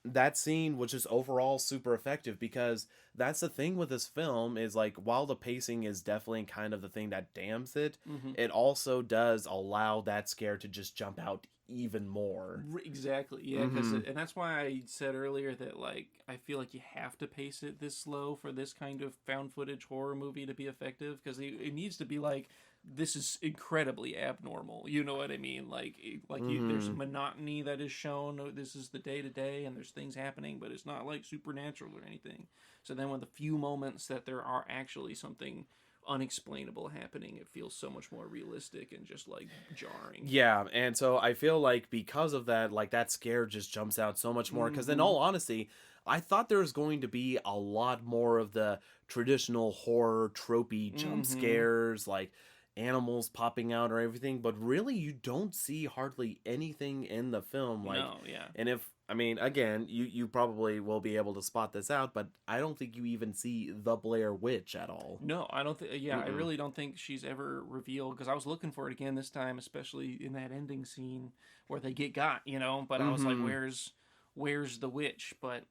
that scene was just overall super effective because that's the thing with this film is like while the pacing is definitely kind of the thing that damns it, Mhm. it also does allow that scare to just jump out even more. Exactly, yeah, because Mhm. and that's why I said earlier that like I feel like you have to pace it this slow for this kind of found footage horror movie to be effective because it needs to be like this is incredibly abnormal. You know what I mean? There's Mhm. monotony that is shown. This is the day to day, and there's things happening, but it's not like supernatural or anything. So then, with a few moments that there are actually something unexplainable happening, it feels so much more realistic and just like jarring. Yeah, and so I feel like because of that, like that scare just jumps out so much more. Because in Mhm. all honesty, I thought there was going to be a lot more of the traditional horror tropey jump Mhm. scares, like animals popping out or everything. But really, you don't see hardly anything in the film. Like, No, yeah. and if I mean, again, you probably will be able to spot this out, but I don't think you even see the Blair Witch at all. No, I don't think. Yeah, I Mm-mm. really don't think she's ever revealed because I was looking for it again this time, especially in that ending scene where they get got, you know. But I was like, Mm-hmm. where's the witch? But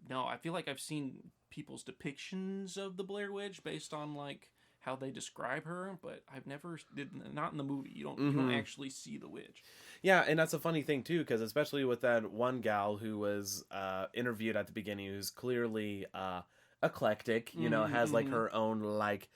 no, I feel like I've seen people's depictions of the Blair Witch based on like how they describe her, but I've never did not in the movie. You don't Mm-hmm. actually see the witch. Yeah, and that's a funny thing too, because especially with that one gal who was interviewed at the beginning, who's clearly eclectic, has like Mm-hmm. her own like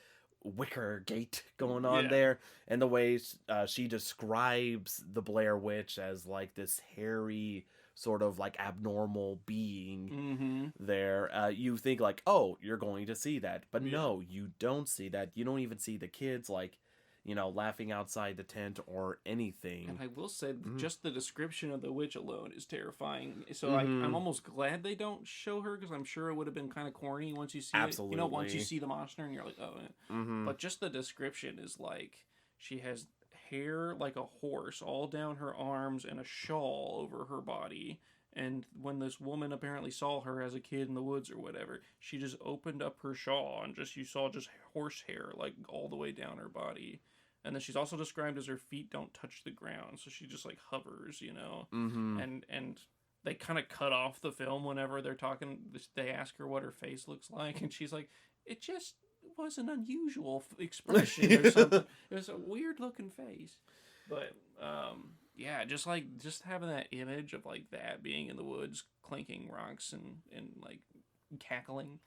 wicker gate going on Yeah. there, and the way she describes the Blair Witch as like this hairy sort of like abnormal being Mm-hmm. there, you think like, oh, you're going to see that, but Yeah. no, you don't see that. You don't even see the kids like laughing outside the tent or anything. And I will say, Mhm. just the description of the witch alone is terrifying. So I'm Mhm. almost glad they don't show her because I'm sure it would have been kind of corny once you see it. Once you Absolutely. see the monster and you're like, oh. Mhm. But just the description is like she has hair like a horse all down her arms and a shawl over her body. And when this woman apparently saw her as a kid in the woods or whatever, she just opened up her shawl and you saw just horse hair like all the way down her body. And then she's also described as her feet don't touch the ground, so she just like hovers, Mhm. and they kind of cut off the film whenever they're talking. They ask her what her face looks like, and she's like, "It just was an unusual expression or something. It was a weird looking face." But yeah, just having that image of like that being in the woods, clinking rocks and like cackling,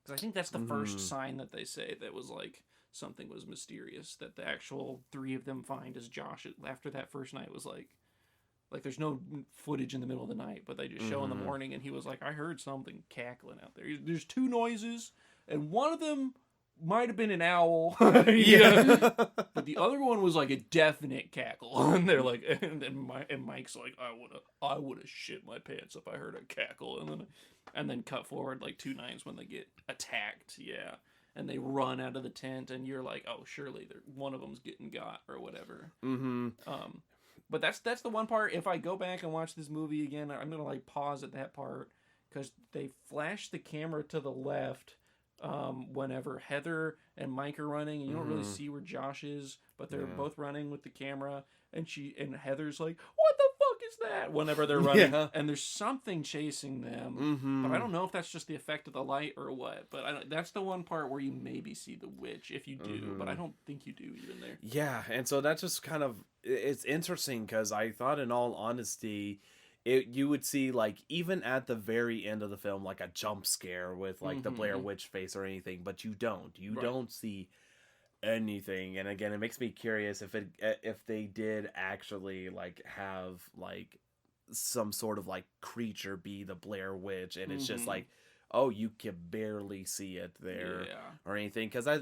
because I think that's the first Mhm. sign that they say that was like something was mysterious that the actual three of them find as Josh after that first night was like there's no footage in the middle of the night, but they just show in the Mhm. morning, and he was like, I heard something cackling out there. There's two noises, and one of them might have been an owl. Yeah. Yeah. But the other one was like a definite cackle, and they're like, and Mike's like, I would have shit my pants if I heard a cackle, and then cut forward like two nights when they get attacked, yeah, and they run out of the tent, and you're like, oh, surely one of them's getting got or whatever. Mhm. Um, but that's the one part. If I go back and watch this movie again, I'm gonna like pause at that part because they flash the camera to the left whenever Heather and Mike are running, and you don't really Mhm. see where Josh is, but they're Yeah. both running with the camera, and Heather's like, "What the fuck is that?" Whenever they're running, Yeah. and there's something chasing them, but I Mhm. don't know if that's just the effect of the light or what. But that's the one part where you maybe see the witch if you do, but I Mhm. don't think you do even there. Yeah, and so that's just kind of it's interesting because I thought, in all honesty, you would see like even at the very end of the film like a jump scare with like the Blair Mm-hmm. Witch face or anything, but you don't. You Right. don't see anything. And again, it makes me curious if they did actually like have like some sort of like creature be the Blair Witch, and it's just like, oh, you can barely see it there or anything. Because I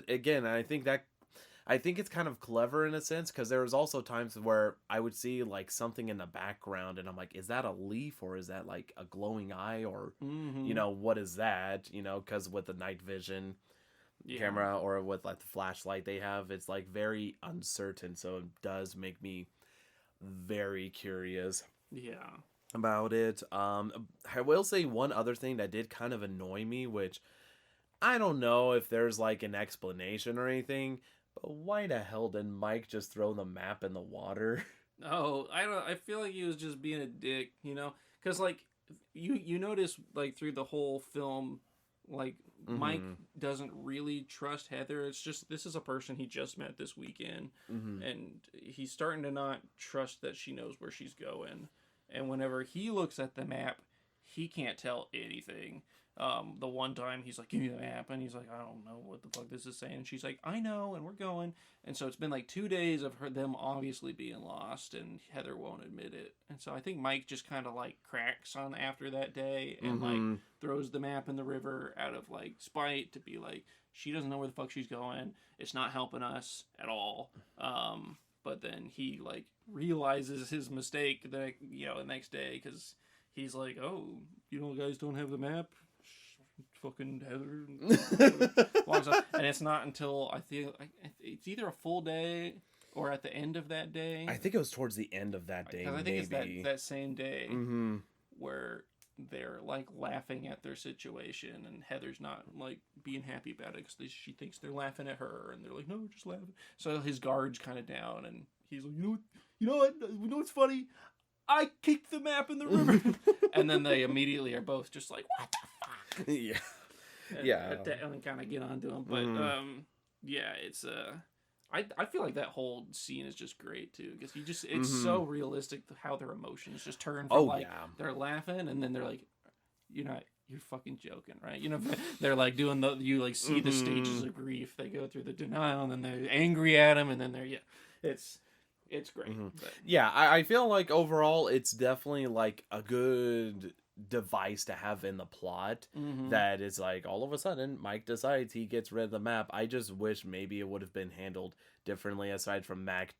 think it's kind of clever in a sense, because there was also times where I would see like something in the background and I'm like, is that a leaf or is that like a glowing eye, or you know, what is that, you know, because with the night vision camera or with like the flashlight they have, it's like very uncertain, so it does make me very curious about it. I will say one other thing that did kind of annoy me, which I don't know if there's like an explanation or anything, but why the hell did Mike just throw the map in the water? Oh, I feel like he was just being a dick, you know, because like you notice like through the whole film, like Mike doesn't really trust Heather. It's just, this is a person he just met this weekend, and he's starting to not trust that she knows where she's going. And whenever he looks at the map, he can't tell anything. The one time he's like, give me the map, and he's like, I don't know what the fuck this is saying. And she's like, I know, and we're going. And so it's been like 2 days of them obviously being lost, and Heather won't admit it. And so I think Mike just kind of like cracks on after that day and like throws the map in the river out of like spite, to be like, she doesn't know where the fuck she's going. It's not helping us at all. But then he like realizes his mistake the next day, because he's like, oh, you know, guys don't have the map. Fucking Heather. And it's not until I think it's either a full day or at the end of that day. I think it was towards the end of that day. Because I think it's that same day where they're like laughing at their situation, and Heather's not like being happy about it because she thinks they're laughing at her, and they're like, no, just laughing. So his guard's kind of down, and he's like, you know what's funny? I kicked the map in the river. And then they immediately are both just like, what the fuck? And kind of get onto him. But it's I feel like that whole scene is just great too, because it's so realistic how their emotions just turn from they're laughing, and then they're like, you're fucking joking, right? You know, they're like doing you like see the stages of grief. They go through the denial, and then they're angry at him, and then it's great. But. Yeah, I feel like overall it's definitely like a good device to have in the plot, that is like all of a sudden Mike decides he gets rid of the map. I just wish maybe it would have been handled differently, aside from Mac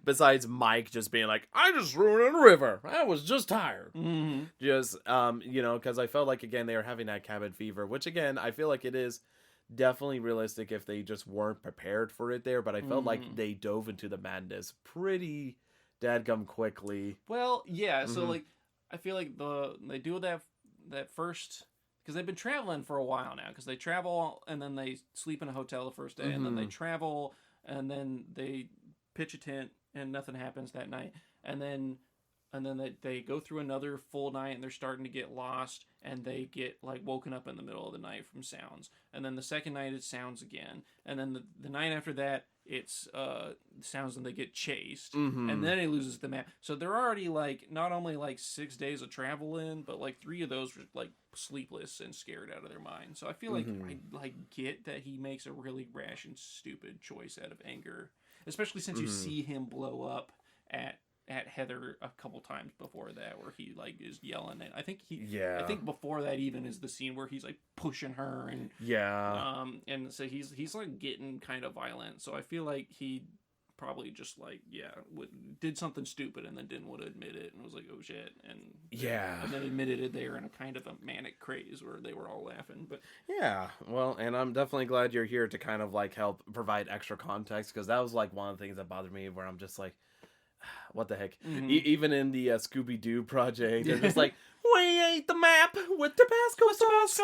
besides Mike just being like, I just ruined a river, I was just tired. Just because I felt like, again, they were having that cabin fever, which again I feel like it is definitely realistic if they just weren't prepared for it there, but I felt like they dove into the madness pretty dadgum quickly. Well, yeah, so like I feel like they do that first, because they've been traveling for a while now, because they travel and then they sleep in a hotel the first day, and then they travel and then they pitch a tent and nothing happens that night, and then they go through another full night, and they're starting to get lost, and they get like woken up in the middle of the night from sounds, and then the second night it's sounds again, and then the night after that it's sounds, and they get chased, and then he loses the map. So they're already like not only like 6 days of travel in, but like 3 of those were like sleepless and scared out of their mind. So I feel like I like get that he makes a really rash and stupid choice out of anger, especially since you see him blow up at Heather a couple times before that, where he like is yelling, and I think before that even is the scene where he's like pushing her, and and so he's like getting kind of violent. So I feel like he probably just like did something stupid and then didn't want to admit it, and was like, oh shit, and then admitted it there in a kind of a manic craze where they were all laughing. But well, and I'm definitely glad you're here to kind of like help provide extra context, because that was like one of the things that bothered me, where I'm just like, what the heck? Even in the Scooby-Doo project, they're just like, we ate the map with Tabasco sauce.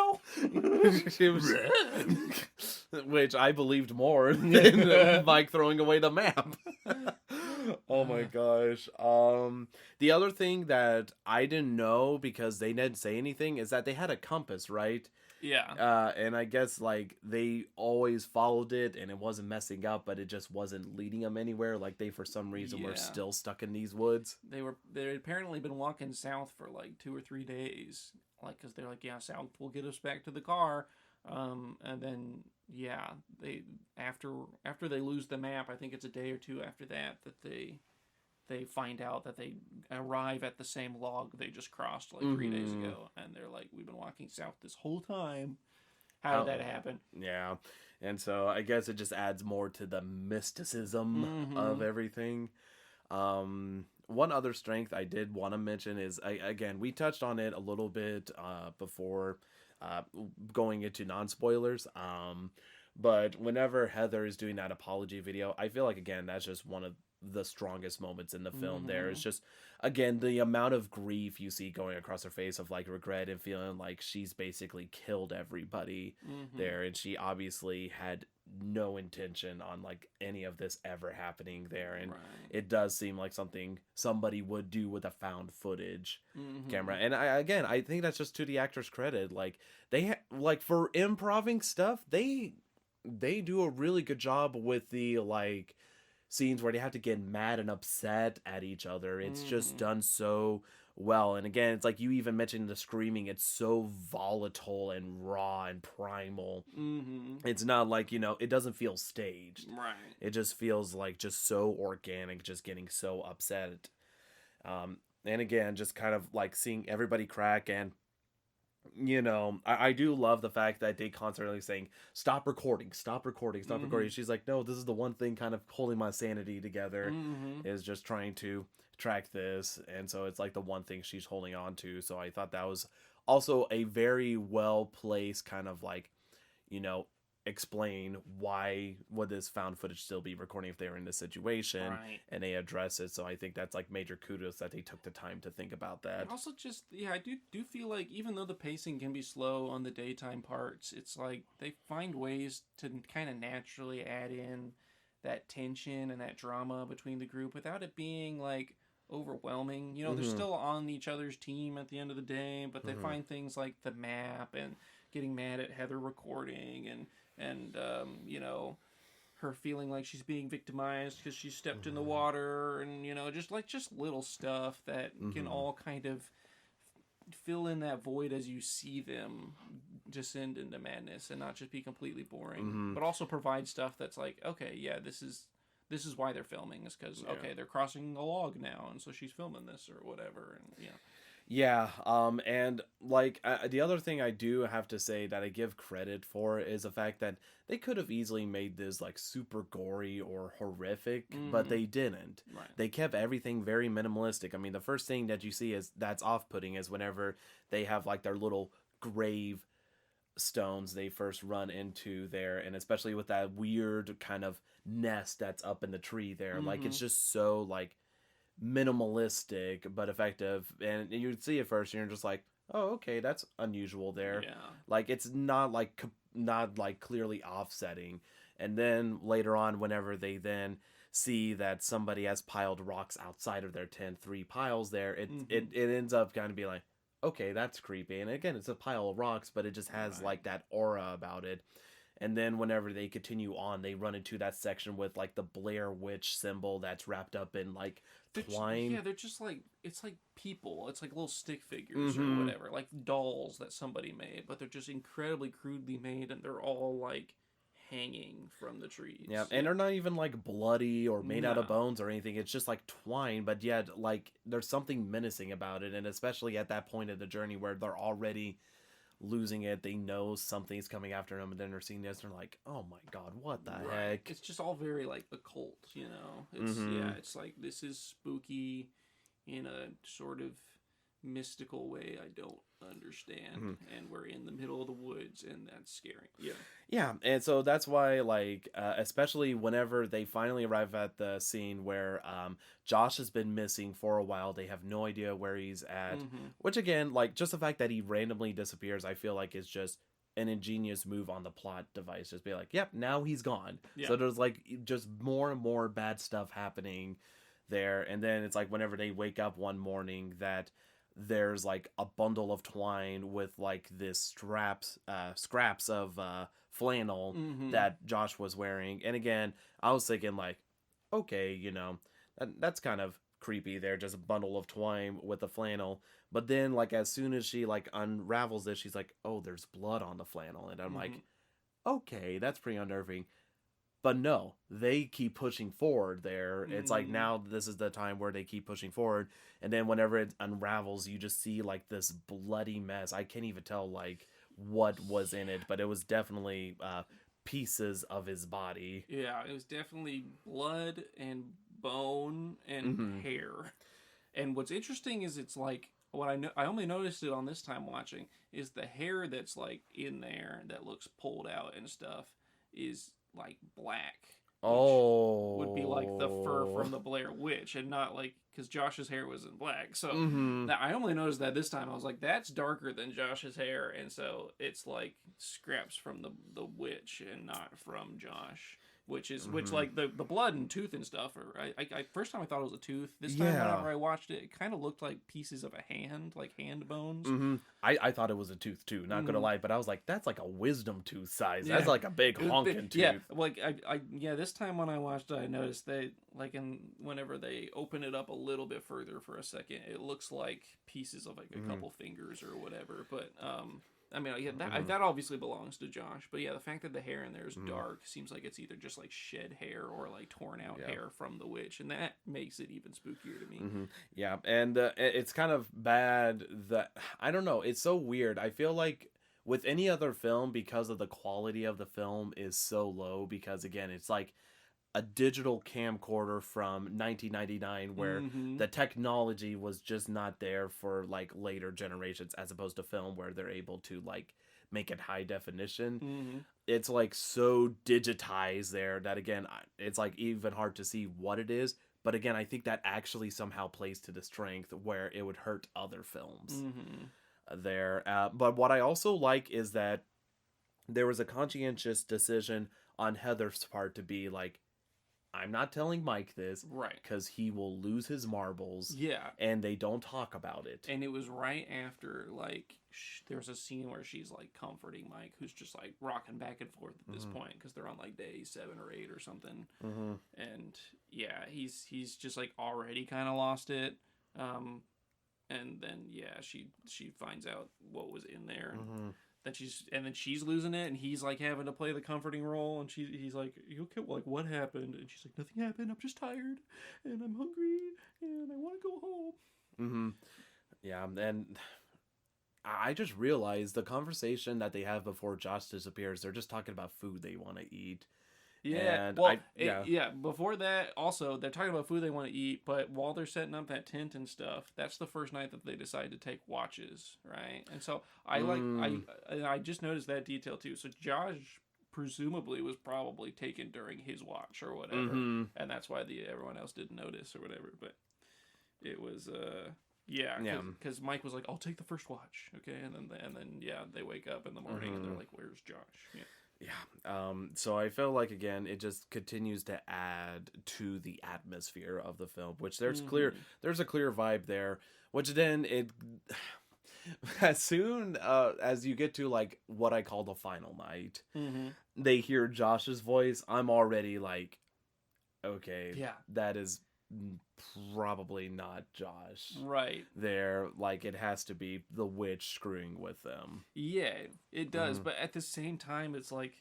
It was, which I believed more than Mike throwing away the map. Oh my gosh. The other thing that I didn't know, because they didn't say anything, is that they had a compass, right? Yeah. And I guess like they always followed it and it wasn't messing up, but it just wasn't leading them anywhere. Like they, for some reason, were still stuck in these woods. They apparently been walking south for like 2 or 3 days, like, because they're like, south will get us back to the car. And then yeah, they after they lose the map, I think it's a day or two after that they find out that they arrive at the same log they just crossed like 3 days ago, and they're like, we've been walking south this whole time. How did that happen? Yeah. And so I guess it just adds more to the mysticism of everything. One other strength I did want to mention is, again, we touched on it a little bit before going into non-spoilers. But whenever Heather is doing that apology video, I feel like, again, that's just one of the strongest moments in the film. There is just, again, the amount of grief you see going across her face of like regret and feeling like she's basically killed everybody there, and she obviously had no intention on like any of this ever happening there, and it does seem like something somebody would do with a found footage camera. And I think that's just to the actor's credit. Like they like for improving stuff, they do a really good job with the like scenes where they have to get mad and upset at each other. It's just done so well. And again, it's like you even mentioned the screaming, it's so volatile and raw and primal. It's not like, you know, it doesn't feel staged. Right. It just feels like just so organic, just getting so upset. And again, just kind of like seeing everybody crack. And you know, I do love the fact that they constantly saying, stop recording, stop recording, stop recording. She's like, no, this is the one thing kind of holding my sanity together, is just trying to track this. And so it's like the one thing she's holding on to. So I thought that was also a very well placed kind of like, you know, explain why would this found footage still be recording if they were in this situation, and they address it. So I think that's like major kudos that they took the time to think about that. And also just, yeah, I do feel like even though the pacing can be slow on the daytime parts, it's like they find ways to kind of naturally add in that tension and that drama between the group without it being like overwhelming. You know, they're still on each other's team at the end of the day, but they find things like the map and getting mad at Heather recording and you know, her feeling like she's being victimized because she stepped in the water, and you know, just little stuff that can all kind of fill in that void as you see them descend into madness, and not just be completely boring, but also provide stuff that's like, okay, yeah, this is why they're filming, is because okay, they're crossing a log now, and so she's filming this or whatever, and yeah. Yeah, and like the other thing I do have to say that I give credit for is the fact that they could have easily made this like super gory or horrific, but they didn't. Right. They kept everything very minimalistic. I mean, the first thing that you see is that's off-putting is whenever they have like their little grave stones they first run into there, and especially with that weird kind of nest that's up in the tree there. Like it's just so like minimalistic but effective, and you'd see it first and you're just like, oh, okay, that's unusual there. Like it's not like clearly offsetting. And then later on, whenever they then see that somebody has piled rocks outside of their tent, 3 piles there, it ends up kind of being like, okay, that's creepy. And again, it's a pile of rocks, but it just has like that aura about it. And then whenever they continue on, they run into that section with like the Blair Witch symbol that's wrapped up in like twine. They're just like, it's like people. It's like little stick figures or whatever, like dolls that somebody made, but they're just incredibly crudely made, and they're all like hanging from the trees. Yeah, and they're not even like bloody or made out of bones or anything. It's just like twine, but yet like there's something menacing about it, and especially at that point of the journey where they're already losing it, they know something's coming after them, and then they're seeing this and they're like, oh my god, what the heck. It's just all very like occult, you know. It's it's like, this is spooky in a sort of mystical way I don't understand, and we're in the middle of the woods, and that's scary. Yeah, and so that's why, like, especially whenever they finally arrive at the scene where Josh has been missing for a while, they have no idea where he's at, which again, like, just the fact that he randomly disappears, I feel like is just an ingenious move on the plot device. Just be like, yep, now he's gone. So there's, like, just more and more bad stuff happening there, and then it's like whenever they wake up one morning that there's like a bundle of twine with like this scraps of flannel that Josh was wearing. And again, I was thinking like, okay, you know, that's kind of creepy there, just a bundle of twine with a flannel. But then, like, as soon as she, like, unravels it, she's like, oh, there's blood on the flannel. And I'm like, okay, that's pretty unnerving. But no, they keep pushing forward there. It's like now this is the time where they keep pushing forward. And then whenever it unravels, you just see, like, this bloody mess. I can't even tell, like, what was in it, but it was definitely pieces of his body. Yeah, it was definitely blood and bone and hair. And what's interesting is it's like what I only noticed it on this time watching is the hair that's like in there that looks pulled out and stuff is like black. Which would be like the fur from the Blair Witch, and not like because Josh's hair wasn't black. So I only noticed that this time. I was like, that's darker than Josh's hair, and so it's like scraps from the witch and not from Josh. Which like the blood and tooth and stuff. I first time I thought it was a tooth. This time whenever I watched it, it kind of looked like pieces of a hand, like hand bones. I thought it was a tooth too. Not gonna lie, but I was like, that's like a wisdom tooth size. That's like a big honking tooth. Yeah, like I this time when I watched it, I noticed they like whenever they open it up a little bit further for a second, it looks like pieces of like a couple fingers or whatever. But I mean, yeah, that obviously belongs to Josh, but yeah, the fact that the hair in there is dark seems like it's either just like shed hair or like torn out hair from the witch, and that makes it even spookier to me. Yeah, and it's kind of bad that, I don't know, it's so weird. I feel like with any other film, because of the quality of the film is so low, because again, it's like a digital camcorder from 1999 where the technology was just not there for like later generations, as opposed to film where they're able to like make it high definition. It's like so digitized there that again, it's like even hard to see what it is. But again, I think that actually somehow plays to the strength where it would hurt other films there. But what I also like is that there was a conscientious decision on Heather's part to be like, I'm not telling Mike this, right? Because he will lose his marbles. Yeah, and they don't talk about it. And it was right after like there's a scene where she's like comforting Mike, who's just like rocking back and forth at this point because they're on like day 7 or 8 or something. And yeah, he's just like already kind of lost it. And then yeah, she finds out what was in there. Then she's losing it, and he's like having to play the comforting role, and he's like, "You okay? Like, what happened?" And she's like, "Nothing happened. I'm just tired, and I'm hungry, and I want to go home." Yeah, and I just realized the conversation that they have before Josh disappears, they're just talking about food they want to eat. Yeah, and well, before that, also, they're talking about food they want to eat, but while they're setting up that tent and stuff, that's the first night that they decide to take watches, right? And so, I just noticed that detail, too. So, Josh presumably was probably taken during his watch or whatever, and that's why everyone else didn't notice or whatever, but it was, because Mike was like, I'll take the first watch, okay? And then they wake up in the morning, and they're like, where's Josh? So I feel like again it just continues to add to the atmosphere of the film, which there's a clear vibe there, which then it as soon as you get to like what I call the final night, they hear Josh's voice, I'm already like, okay, that is probably not Josh right there. Like it has to be the witch screwing with them. Yeah, it does, but at the same time it's like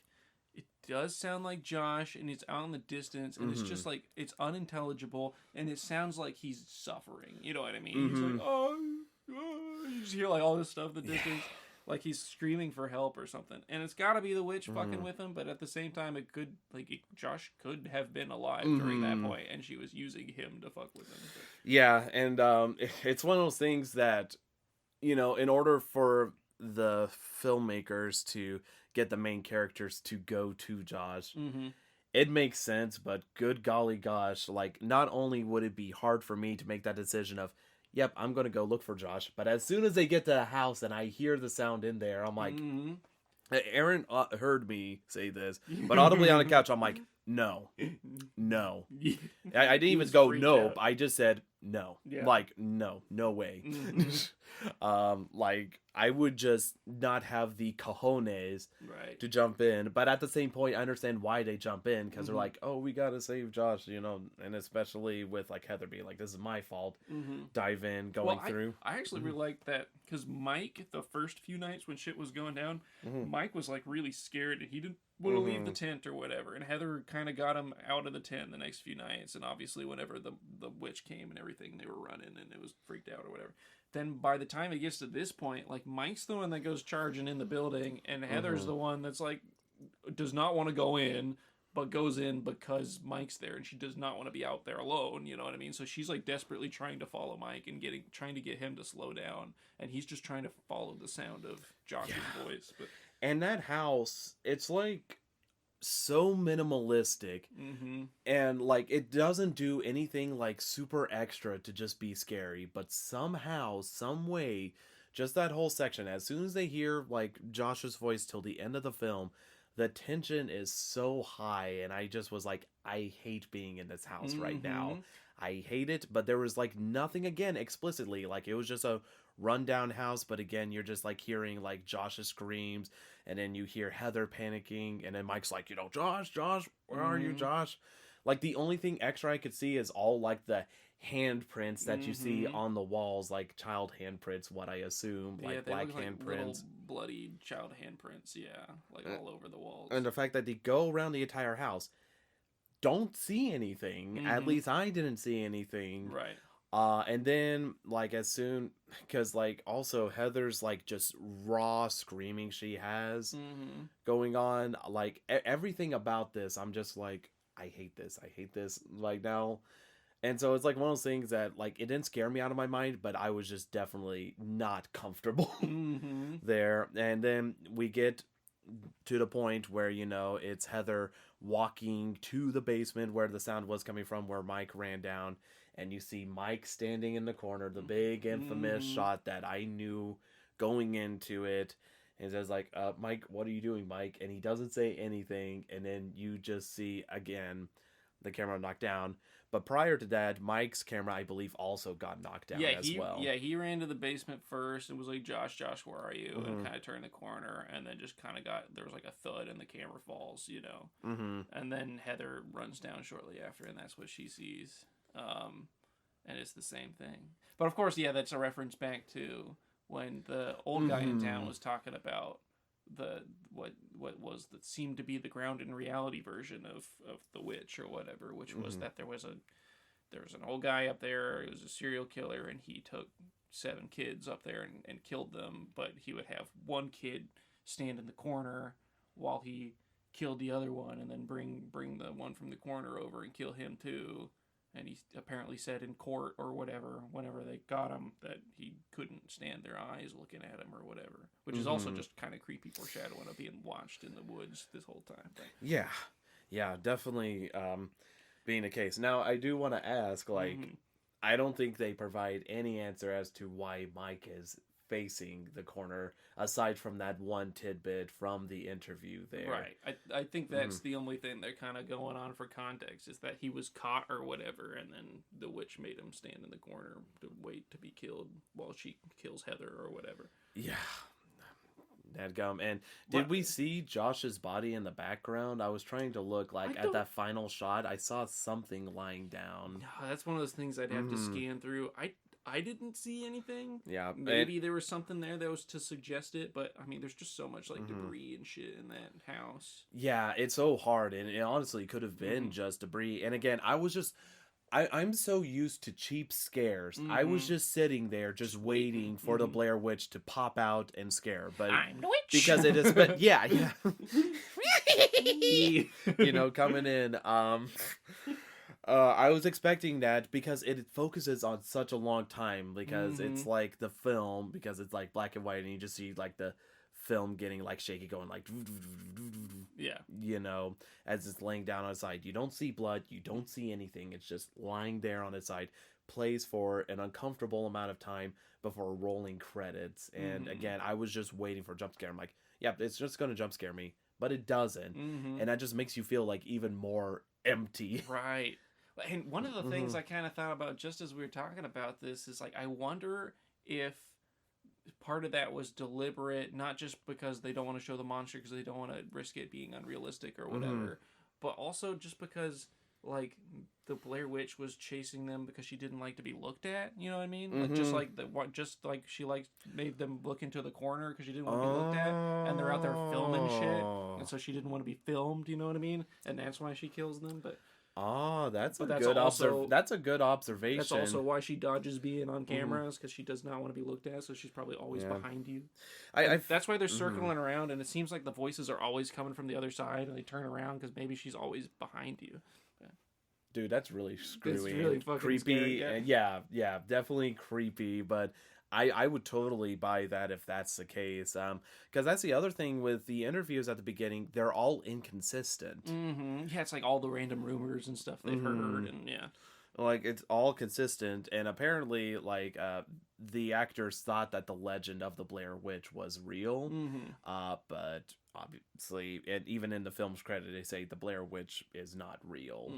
it does sound like Josh, and it's out in the distance, and it's just like it's unintelligible, and it sounds like he's suffering, you know what I mean? He's like, you just hear like all this stuff in the distance, like he's screaming for help or something, and it's got to be the witch fucking with him. But at the same time, Josh could have been alive during that point, and she was using him to fuck with him. But. Yeah, and it's one of those things that, you know, in order for the filmmakers to get the main characters to go to Josh, it makes sense. But good golly gosh, like not only would it be hard for me to make that decision of, yep, I'm going to go look for Josh. But as soon as they get to the house and I hear the sound in there, I'm like, Aaron heard me say this, but audibly on the couch, I'm like, no. I didn't even go nope. Out. I just said no. Yeah. Like, no way. Like, I would just not have the cojones Right. to jump in. But at the same point, I understand why they jump in, because they're like, oh, we gotta save Josh, and especially with, like, Heather being like, this is my fault. Dive in, going through. I actually really liked that, because Mike, the first few nights when shit was going down, Mike was, like, really scared, and he didn't want to leave the tent or whatever, and Heather kind of got him out of the tent the next few nights, and obviously whenever the witch came and everything, they were running, and it was freaked out or whatever. Then by the time it gets to this point, like, Mike's the one that goes charging in the building, and Heather's the one that's, like, does not want to go in, but goes in because Mike's there, and she does not want to be out there alone, you know what I mean? So she's, like, desperately trying to follow Mike and trying to get him to slow down, and he's just trying to follow the sound of Josh's voice. But And that house, it's, like, so minimalistic, and, like, it doesn't do anything, like, super extra to just be scary, but somehow, some way, just that whole section, as soon as they hear, like, Josh's voice till the end of the film, the tension is so high, and I just was like, I hate being in this house right now. I hate it, but there was, like, nothing, again, explicitly, like, it was just a rundown house, but again, you're just, like, hearing, like, Josh's screams, and then you hear Heather panicking, and then Mike's like, Josh, where are you, Josh? Like, the only thing extra I could see is all, like, the handprints that you see on the walls, like, child handprints, what I assume, like, black handprints. Little bloody child handprints, like all over the walls. And the fact that they go around the entire house, don't see anything. At least I didn't see anything. Right. And then, like, as soon, because, like, also Heather's, like, just raw screaming she has going on, like, everything about this, I'm just like, I hate this, like, now. And so it's, like, one of those things that, like, it didn't scare me out of my mind, but I was just definitely not comfortable there. And then we get to the point where, it's Heather walking to the basement where the sound was coming from, where Mike ran down, and you see Mike standing in the corner, the big infamous shot that I knew going into it. And says, like, Mike, what are you doing, Mike? And he doesn't say anything, and then you just see, again, the camera knocked down. But prior to that, Mike's camera, I believe, also got knocked down as well. Yeah, he ran to the basement first and was like, Josh, where are you? And kind of turned the corner, and then just kind of there was like a thud and the camera falls, And then Heather runs down shortly after, and that's what she sees. And it's the same thing. But of course, that's a reference back to when the old guy in town was talking about what was that seemed to be the grounded in reality version of the witch or whatever, which was that there was an old guy up there. He was a serial killer, and he took 7 kids up there and killed them, but he would have one kid stand in the corner while he killed the other one, and then bring the one from the corner over and kill him too. And he apparently said in court or whatever, whenever they got him, that he couldn't stand their eyes looking at him or whatever. Which is also just kind of creepy foreshadowing of being watched in the woods this whole time. Yeah, definitely being the case. Now, I do want to ask, like, I don't think they provide any answer as to why Mike is facing the corner, aside from that one tidbit from the interview there. Right. I think that's the only thing they're kind of going on for context, is that he was caught or whatever, and then the witch made him stand in the corner to wait to be killed while she kills Heather or whatever. Yeah. Dadgum. And did we see Josh's body in the background? I was trying to look, like, at that final shot, I saw something lying down. That's one of those things I'd have to scan through. I didn't see anything. Yeah. Maybe there was something there that was to suggest it, but I mean, there's just so much, like, debris and shit in that house. Yeah, it's so hard, and it honestly could have been just debris. And again, I'm so used to cheap scares. I was just sitting there, just waiting for the Blair Witch to pop out and scare. But I'm the witch! Because it is, but yeah. Coming in. I was expecting that because it focuses on such a long time, because it's like the film, because it's like black and white, and you just see, like, the film getting, like, shaky, going like, as it's laying down on its side. You don't see blood, you don't see anything. It's just lying there on its side, plays for an uncomfortable amount of time before rolling credits. And again, I was just waiting for a jump scare. I'm like, it's just going to jump scare me, but it doesn't. And that just makes you feel like even more empty. Right. And one of the things I kind of thought about just as we were talking about this is like, I wonder if part of that was deliberate, not just because they don't want to show the monster because they don't want to risk it being unrealistic or whatever, but also just because like the Blair Witch was chasing them because she didn't like to be looked at. You know what I mean? Like just like she like made them look into the corner because she didn't want to be looked at, and they're out there filming shit, and so she didn't want to be filmed. You know what I mean? And that's why she kills them. But that's But a that's good also- that's a good observation. that's also why she dodges being on cameras because she does not want to be looked at. So she's probably always behind you. That's why they're circling around, and it seems like the voices are always coming from the other side, and they turn around because maybe she's always behind you. Dude, that's really screwy, It's really and fucking creepy, scary, yeah. and yeah, definitely creepy. But I would totally buy that if that's the case. Because that's the other thing with the interviews at the beginning; they're all inconsistent. Yeah, it's like all the random rumors and stuff they've heard, and Like it's all consistent, and apparently, like the actors thought that the legend of the Blair Witch was real, but obviously, and even in the film's credit, they say the Blair Witch is not real.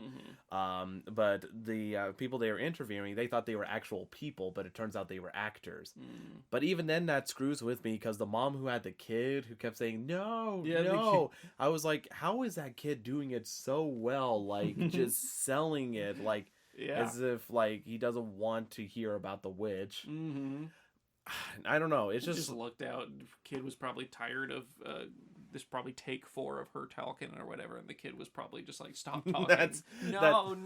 But the people they were interviewing, they thought they were actual people, but it turns out they were actors. But even then, that screws with me because the mom who had the kid who kept saying no, no, I was like, how is that kid doing it so well? Like just selling it, like. Yeah. As if like he doesn't want to hear about the witch. I don't know. It's just looked out. Kid was probably tired of this. Probably take 4 of her talking or whatever, and the kid was probably just like, "Stop talking." No.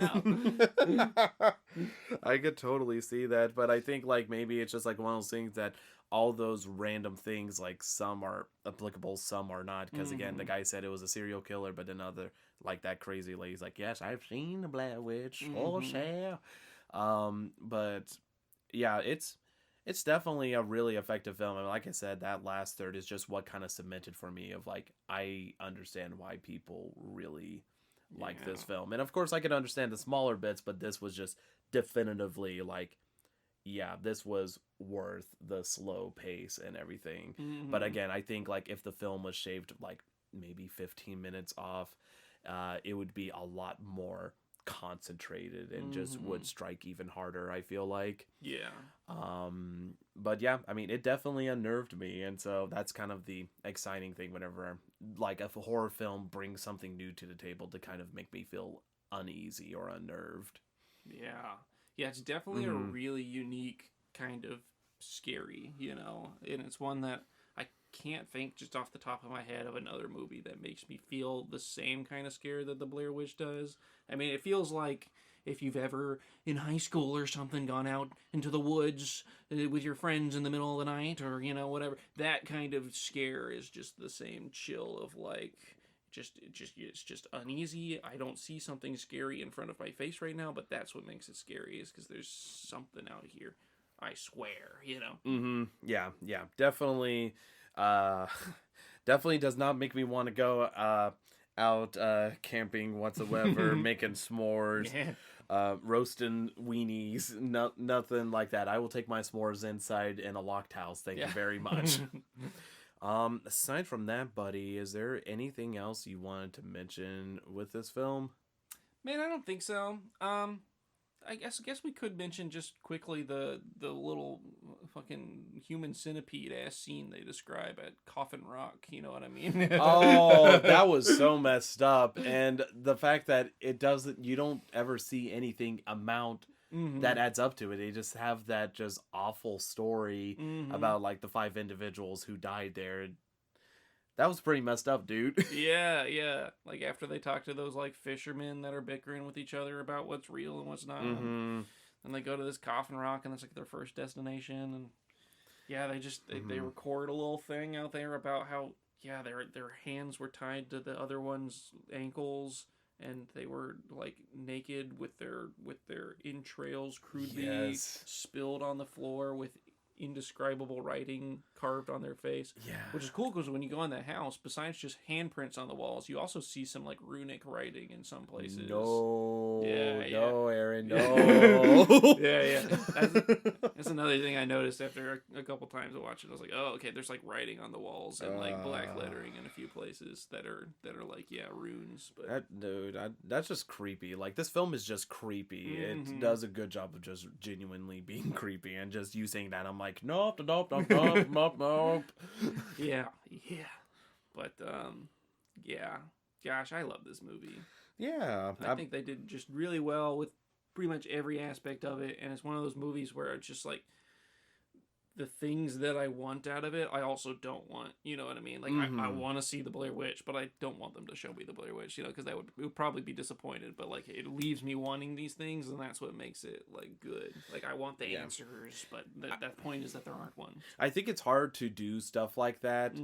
I could totally see that, but I think like maybe it's just like one of those things that all those random things, like some are applicable, some are not. Because again, the guy said it was a serial killer, but another like that crazy lady's like, yes, I've seen the Blair Witch. Oh, share. But yeah, it's definitely a really effective film. And like I said, that last third is just what kind of cemented for me of like, I understand why people really like this film. And of course I can understand the smaller bits, but this was just definitively like, yeah, this was worth the slow pace and everything. But again, I think like if the film was shaved like maybe 15 minutes off, it would be a lot more concentrated and just would strike even harder, I feel like. But yeah, I mean, it definitely unnerved me, and so that's kind of the exciting thing whenever like a horror film brings something new to the table to kind of make me feel uneasy or unnerved. Yeah, it's definitely a really unique kind of scary, you know, and it's one that I can't think just off the top of my head of another movie that makes me feel the same kind of scare that the Blair Witch does. I mean, it feels like if you've ever, in high school or something, gone out into the woods with your friends in the middle of the night or, you know, whatever, that kind of scare is just the same chill of like, it's just uneasy. I don't see something scary in front of my face right now, but that's what makes it scary is because there's something out here. I swear, you know. Yeah, definitely. Definitely does not make me want to go out camping whatsoever, making s'mores, roasting weenies, nothing like that. I will take my s'mores inside in a locked house. Thank you very much. Aside from that, buddy, is there anything else you wanted to mention with this film? Man, I don't think so. I guess we could mention just quickly the little fucking human centipede ass scene they describe at Coffin Rock. You know what I mean? Oh, that was so messed up, and the fact that you don't ever see anything amount that adds up to it. They just have that just awful story about like the 5 individuals who died there. That was pretty messed up, dude. Yeah. Like after they talk to those like fishermen that are bickering with each other about what's real and what's not. And they go to this Coffin Rock and it's like their first destination. And yeah, they record a little thing out there about how, yeah, their hands were tied to the other one's ankles. And they were like naked with their entrails crudely spilled on the floor with indescribable writing carved on their face. Yeah. Which is cool because when you go in that house, besides just handprints on the walls, you also see some like runic writing in some places. No, Aaron, no. Yeah. That's another thing I noticed after a couple times of watching. I was like, oh, okay, there's like writing on the walls and like black lettering in a few places that are like runes. But that's just creepy. Like, this film is just creepy. It does a good job of just genuinely being creepy, and just you saying that, I'm like, nope. Yeah. But gosh, I love this movie. Yeah, I think they did just really well with pretty much every aspect of it, and it's one of those movies where it's just like the things that I want out of it, I also don't want. You know what I mean? Like, I want to see the Blair Witch, but I don't want them to show me the Blair Witch, because it would probably be disappointed. But like, it leaves me wanting these things, and that's what makes it like good. Like, I want the answers, but that point is that there aren't one. I think it's hard to do stuff like that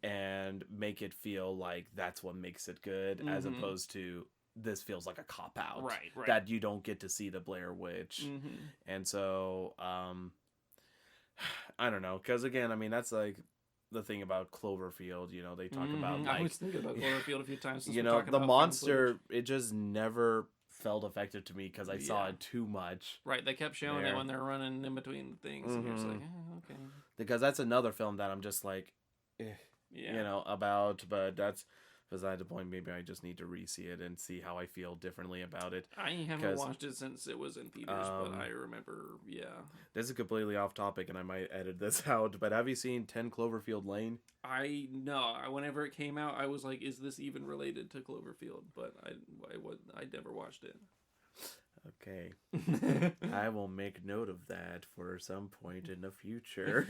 and make it feel like that's what makes it good, as opposed to this feels like a cop out, right? That you don't get to see the Blair Witch, and so I don't know, because again, I mean, that's like the thing about Cloverfield. They talk about like, I was thinking about Cloverfield a few times. Since the monster. It just never felt effective to me because I saw it too much. Right, they kept showing it when they're running in between things, and you're just like, okay. Because that's another film that I'm just like, about, but that's beside the point. Maybe I just need to re-see it and see how I feel differently about it. I haven't watched it since it was in theaters, but I remember, This is completely off topic, and I might edit this out, but have you seen 10 Cloverfield Lane? No. Whenever it came out, I was like, is this even related to Cloverfield? But I never watched it. Okay. I will make note of that for some point in the future.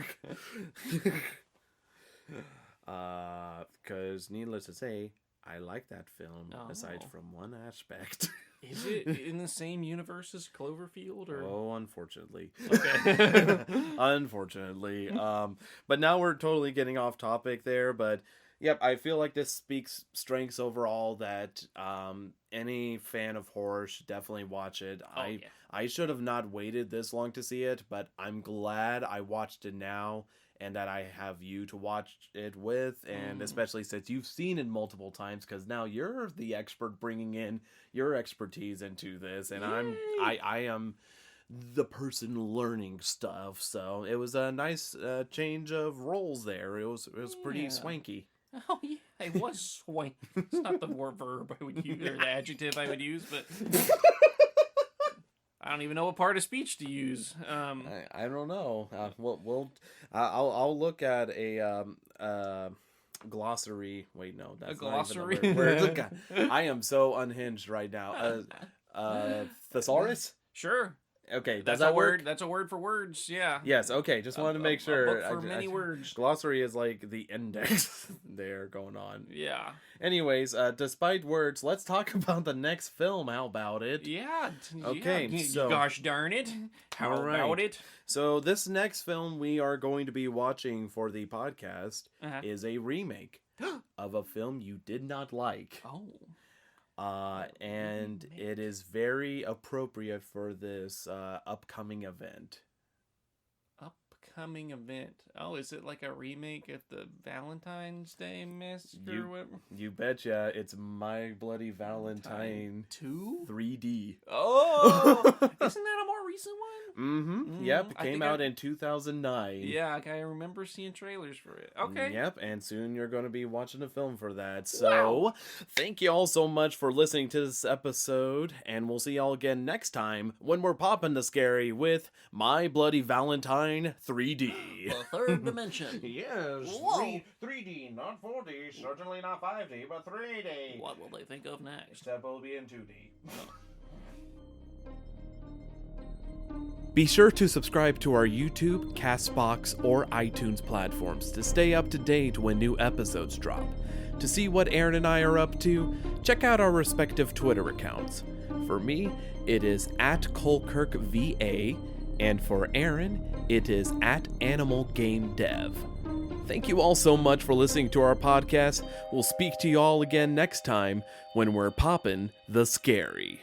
Because needless to say, I like that film, aside from one aspect. Is it in the same universe as Cloverfield? Or? Oh, unfortunately. Okay. Unfortunately. But now we're totally getting off topic there. But, yep, I feel like this speaks strengths overall that any fan of horror should definitely watch it. I should have not waited this long to see it, but I'm glad I watched it now, and that I have you to watch it with, and especially since you've seen it multiple times, because now you're the expert bringing in your expertise into this, and I am the person learning stuff. So it was a nice change of roles there. It was pretty swanky. Oh yeah, it was swanky. It's not the verb I would use or the adjective I would use, but. I don't even know what part of speech to use. I don't know. I'll look at a glossary. Wait, no, that's a glossary. Not even the word. I am so unhinged right now. Thesaurus? Sure. Okay, that's that a word. work? That's a word for words. Yeah. Yes. Okay. Just wanted to make sure. A book for many words. Glossary is like the index there going on. Yeah. Anyways, despite words, let's talk about the next film. How about it? Yeah. Okay. Yeah. So, gosh darn it. How about it? So this next film we are going to be watching for the podcast is a remake of a film you did not like. Oh. And it is very appropriate for this upcoming event. Upcoming event. Oh, is it like a remake of the Valentine's Day Mist or what? You betcha. It's My Bloody Valentine 2? 3D. Oh! Isn't that a more recent one? Mm-hmm. Yep. It came out in 2009. Yeah, I remember seeing trailers for it. Okay. Yep, and soon you're going to be watching a film for that. So, Thank you all so much for listening to this episode, and we'll see y'all again next time when we're popping the scary with My Bloody Valentine 3D. The third dimension. Yes. Whoa. 3D, not 4D, certainly not 5D, but 3D. What will they think of next? Except it'll be in 2D. Be sure to subscribe to our YouTube, Castbox, or iTunes platforms to stay up to date when new episodes drop. To see what Aaron and I are up to, check out our respective Twitter accounts. For me, it is @ColeKirkVA, and for Aaron, it is @AnimalGameDev. Thank you all so much for listening to our podcast. We'll speak to you all again next time when we're popping the scary.